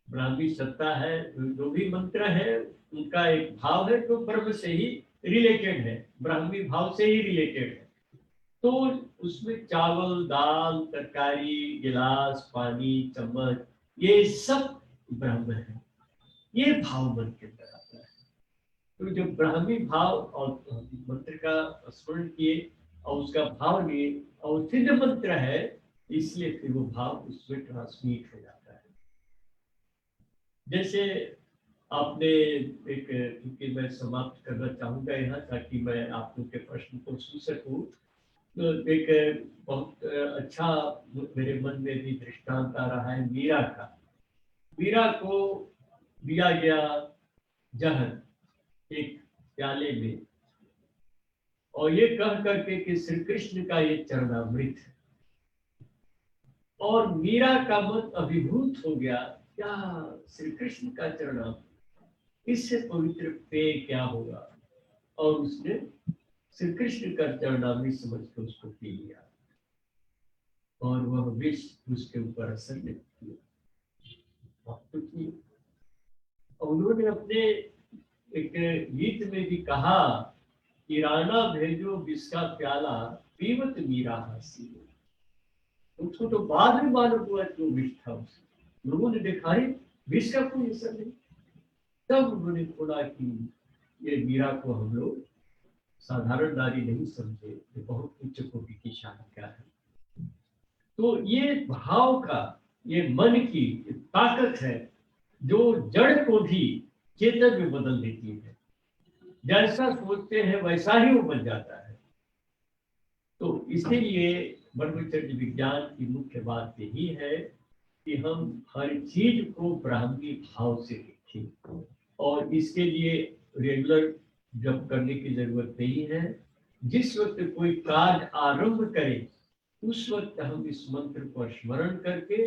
Speaker 1: ब्राह्मी सत्ता है, जो भी मंत्र है उनका एक भाव है जो ब्रह्म से ही रिलेटेड है, ब्राह्मी भाव से ही रिलेटेड है। तो उसमें चावल, दाल, तरकारी, गिलास, पानी, चम्मच, ये सब ब्रह्म है। ये भाव मन के अंदर आता है। तो जो ब्राह्मी भाव और मंत्र का स्मरण किए और उसका भाव लिए, और सिद्ध मंत्र है, इसलिए फिर वो भाव उसमें ट्रांसमिट हो जाता है। जैसे आपने एक, क्योंकि मैं समाप्त करना चाहूंगा यहाँ, ताकि मैं आप लोग के प्रश्न को सुन सकूं, तो एक बहुत अच्छा मेरे मन में भी दृष्टांत आ रहा है मीरा का। मीरा को दिया गया जहर एक प्याले में, और ये कह करके कि श्री कृष्ण का ये चरणामृत है, और मीरा का मन अभिभूत हो गया, क्या श्री कृष्ण का चरणामृत, इससे पवित्र पेय क्या होगा, और उसने श्री कृष्ण का चरणामृत समझ कर उसको पी लिया, और वह विष उसके ऊपर असर नहीं किया। और उन्होंने अपने एक गीत में भी कहा कि राणा भेजो विष का प्याला, पीवत मीरा हंसी। उसको तो बाद में मालूम हुआ जो विष था, उसे लोगों ने देखा ही विष का कोई असर नहीं, तब उन्होंने खोला कि ये मीरा को हम लोग साधारण नारी नहीं समझे, ये बहुत उच्च कोटि की शालिका है। तो ये भाव का, ये मन की ताकत है जो जड़ को भी चेतन में बदल देती है। जैसा सोचते हैं वैसा ही वो बन जाता है। तो इसीलिए ब्रह्मचर्य विज्ञान की मुख्य बात यही है कि हम हर चीज को ब्राह्मी भाव से देखें, और इसके लिए रेगुलर जब करने की जरूरत नहीं है। जिस वक्त कोई कार्य आरंभ करें उस वक्त हम इस मंत्र को स्मरण करके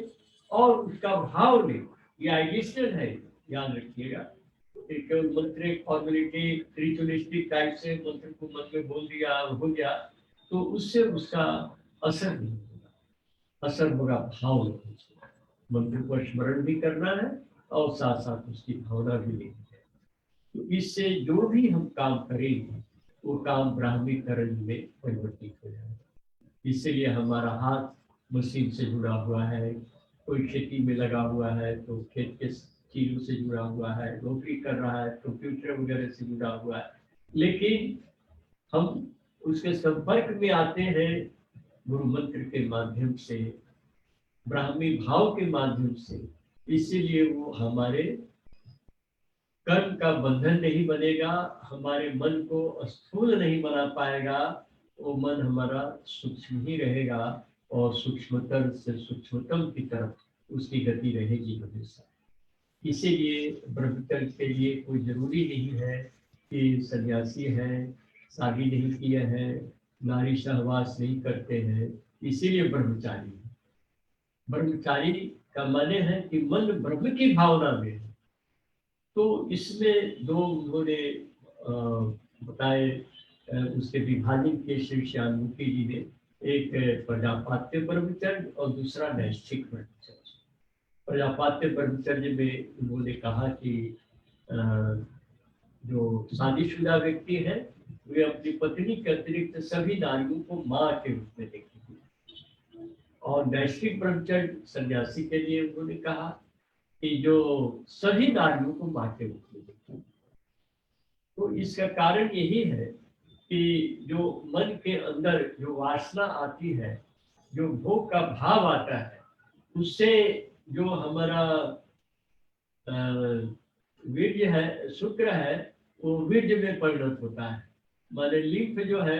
Speaker 1: और उसका भाव लें। ये आइडिएशनल है, याद रखिएगा। केवल मंत्र एक फॉर्मेलिटी रिचुअलिस्टिक टाइप से मंत्र को मन में बोल दिया हो गया तो उससे उसका असर नहीं होगा। असर होगा भाव लेने से। मंत्र को स्मरण भी करना है और साथ साथ उसकी भावना भी लेनी है। तो इससे जो भी हम काम करेंगे वो काम ब्राह्मीकरण में परिवर्तित हो जाएगा। इसीलिए हमारा हाथ मशीन से जुड़ा हुआ है, कोई खेती में लगा हुआ है तो खेत के चीजों से जुड़ा हुआ है, नौकरी कर रहा है कंप्यूटर वगैरह से जुड़ा हुआ है। लेकिन हम उसके संपर्क में आते हैं गुरु मंत्र के माध्यम से, ब्राह्मी भाव के माध्यम से। इसीलिए वो हमारे कर्म का बंधन नहीं बनेगा, हमारे मन को स्थूल नहीं बना पाएगा। वो मन हमारा सूक्ष्म ही रहेगा और सूक्ष्मतर से सूक्ष्मतम की तरफ उसकी गति रहेगी हमेशा। इसीलिए ब्रह्मचर्य के लिए कोई जरूरी नहीं है कि सन्यासी है, शादी नहीं किए हैं, नारी सहवास नहीं करते हैं, इसीलिए ब्रह्मचारी है। ब्रह्मचारी का माने है कि मन ब्रह्म की भावना में है। तो इसमें दो उन्होंने बताए उसके विभाजन के श्री श्यामूर्ति जी ने, एक प्रजापात्य ब्रह्मचर्य और दूसरा नैष्ठिक ब्रह्मचर्य। प्रजापात्य ब्रह्मचर्य में उन्होंने कहा कि जो शादीशुदा व्यक्ति है वे अपनी पत्नी के अतिरिक्त सभी नारियों को माँ के रूप में देखेंगे। और नैष्ठिक ब्रह्मचर्य सन्यासी के लिए उन्होंने कहा कि जो सभी नारियों को माँ के रूप में देखें। तो इसका कारण यही है कि जो मन के अंदर जो वासना आती है, जो भोग का भाव आता है, उससे जो हमारा वीर्य है, शुक्र है, वो वीर्य में परिणत होता है। माने लिंफ जो है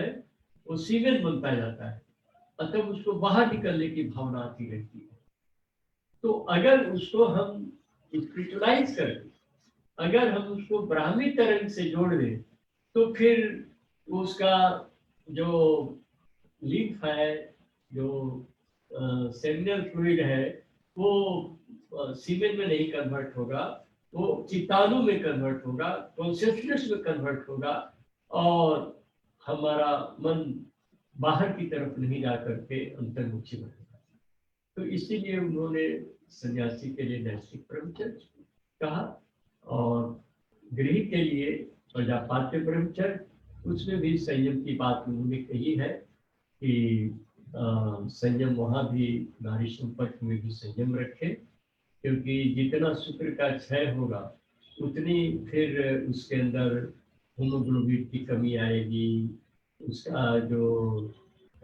Speaker 1: वो सीमेंट बनता जाता है, अतः उसको बाहर निकलने की भावना आती रहती है। तो अगर उसको हम स्पिरिचुअलाइज करें, अगर हम उसको ब्राह्मी तरंग से जोड़ दें तो फिर उसका जो लिम्फ है, जो सेमिनल फ्लूइड है, वो सीमेन में नहीं कन्वर्ट होगा, वो चितानु में कन्वर्ट होगा, कॉन्शियसनेस में कन्वर्ट होगा और हमारा मन बाहर की तरफ नहीं जा करके अंतर्मुखी बनेगा। तो इसीलिए उन्होंने सन्यासी के लिए नैष्ठिक ब्रह्मचर्य कहा और गृह के लिए प्रजापात्य ब्रह्मचर्य, उसमें भी संयम की बात उन्होंने कही है कि संयम वहाँ भी नारी संपर्क में भी संयम रखे, क्योंकि जितना शुक्र का क्षय होगा उतनी फिर उसके अंदर हीमोग्लोबिन की कमी आएगी, उसका जो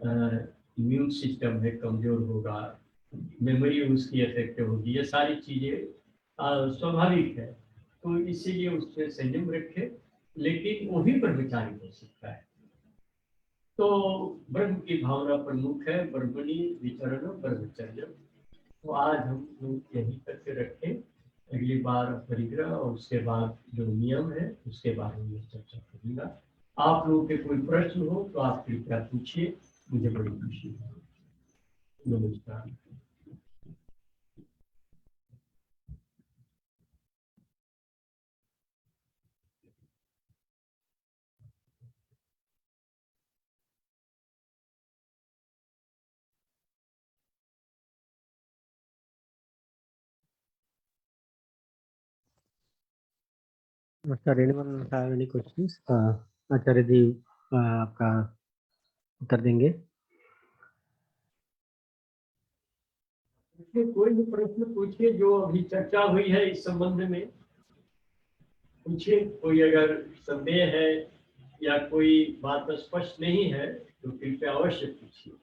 Speaker 1: इम्यून सिस्टम है कमजोर होगा, मेमोरी उसकी अफेक्ट होगी, ये सारी चीजें स्वाभाविक है। तो इसीलिए उसमें संयम रखे, लेकिन वो भी ब्रह्मचारी हो सकता है। तो ब्रह्म की भावना प्रमुख है, ब्रह्मणी विचरण ब्रह्मचर्य। तो आज हम लोग यहीं तक रखें, अगली बार परिग्रह और उसके बाद जो नियम है उसके बारे में चर्चा करूंगा। आप लोगों के कोई प्रश्न हो तो आप कृपया पूछिए, मुझे बड़ी खुशी है। नमस्कार।
Speaker 3: Sir, anyone have any questions? आचार्य जी आपका उत्तर देंगे।
Speaker 1: कोई भी प्रश्न पूछिए जो अभी चर्चा हुई है इस संबंध में, पूछिए। कोई अगर संदेह है या कोई बात स्पष्ट नहीं है तो कृपया अवश्य पूछिए।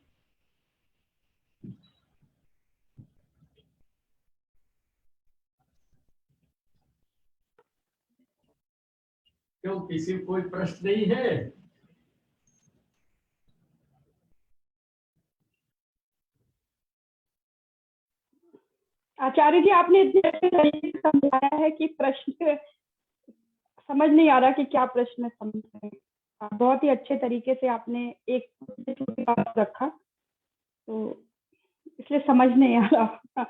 Speaker 1: क्यों, किसी को कोई प्रश्न नहीं है?
Speaker 2: आचार्य जी, आपने इतने अच्छे तरीके से समझाया है कि प्रश्न समझ नहीं आ रहा कि क्या प्रश्न समझ रहे हैं। बहुत ही अच्छे तरीके से आपने एक छोटी बात रखा, तो इसलिए समझ नहीं आ रहा।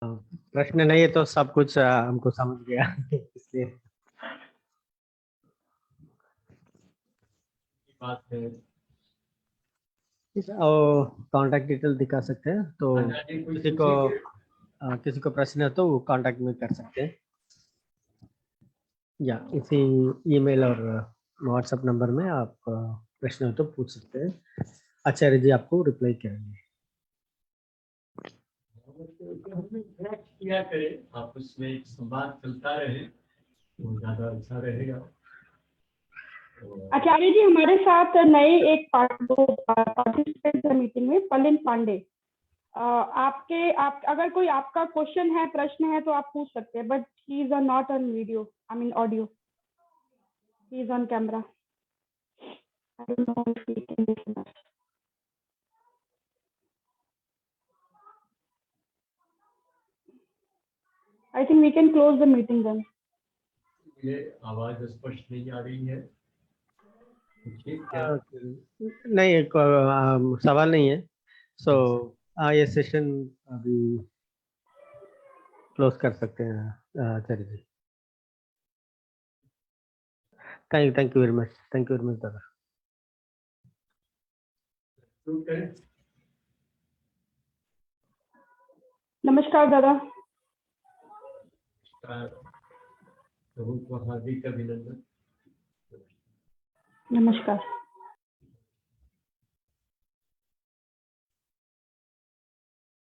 Speaker 3: प्रश्न नहीं है तो सब कुछ हमको समझ गया इसलिए
Speaker 1: बात है।
Speaker 3: और कांटेक्ट डिटेल दिखा सकते हैं, तो
Speaker 1: आचार्य कोई
Speaker 3: किसी को प्रश्न है तो वो कांटेक्ट में कर सकते हैं, या इसी ईमेल और व्हाट्सएप नंबर में आप प्रश्न हो तो पूछ सकते हैं। आचार्य जी आपको रिप्लाई करेंगे।
Speaker 1: किया करें, आपस में एक संवाद चलता रहे तो ज्यादा अच्छा रहेगा।
Speaker 2: आचार्य जी, हमारे साथ नए एक पार्टिसिपेंट है मीटिंग में, पलिन पांडे। आप अगर कोई आपका क्वेश्चन है, प्रश्न है, तो आप पूछ सकते हैं, but he is not on video, I mean audio, he is on camera. I don't know if he can listen us. I think we can close the meeting then.
Speaker 1: ये आवाज स्पष्ट नहीं आ रही है। ठीक है।
Speaker 3: नहीं, एक सवाल नहीं है, सो ये सेशन अभी क्लोज कर सकते हैं Acharya ji. Thank you very much, thank you very much दादा।
Speaker 1: शुरू करें।
Speaker 2: नमस्कार दादा।
Speaker 1: प्रभु को हार्दिक अभिनंदन।
Speaker 2: नमस्कार।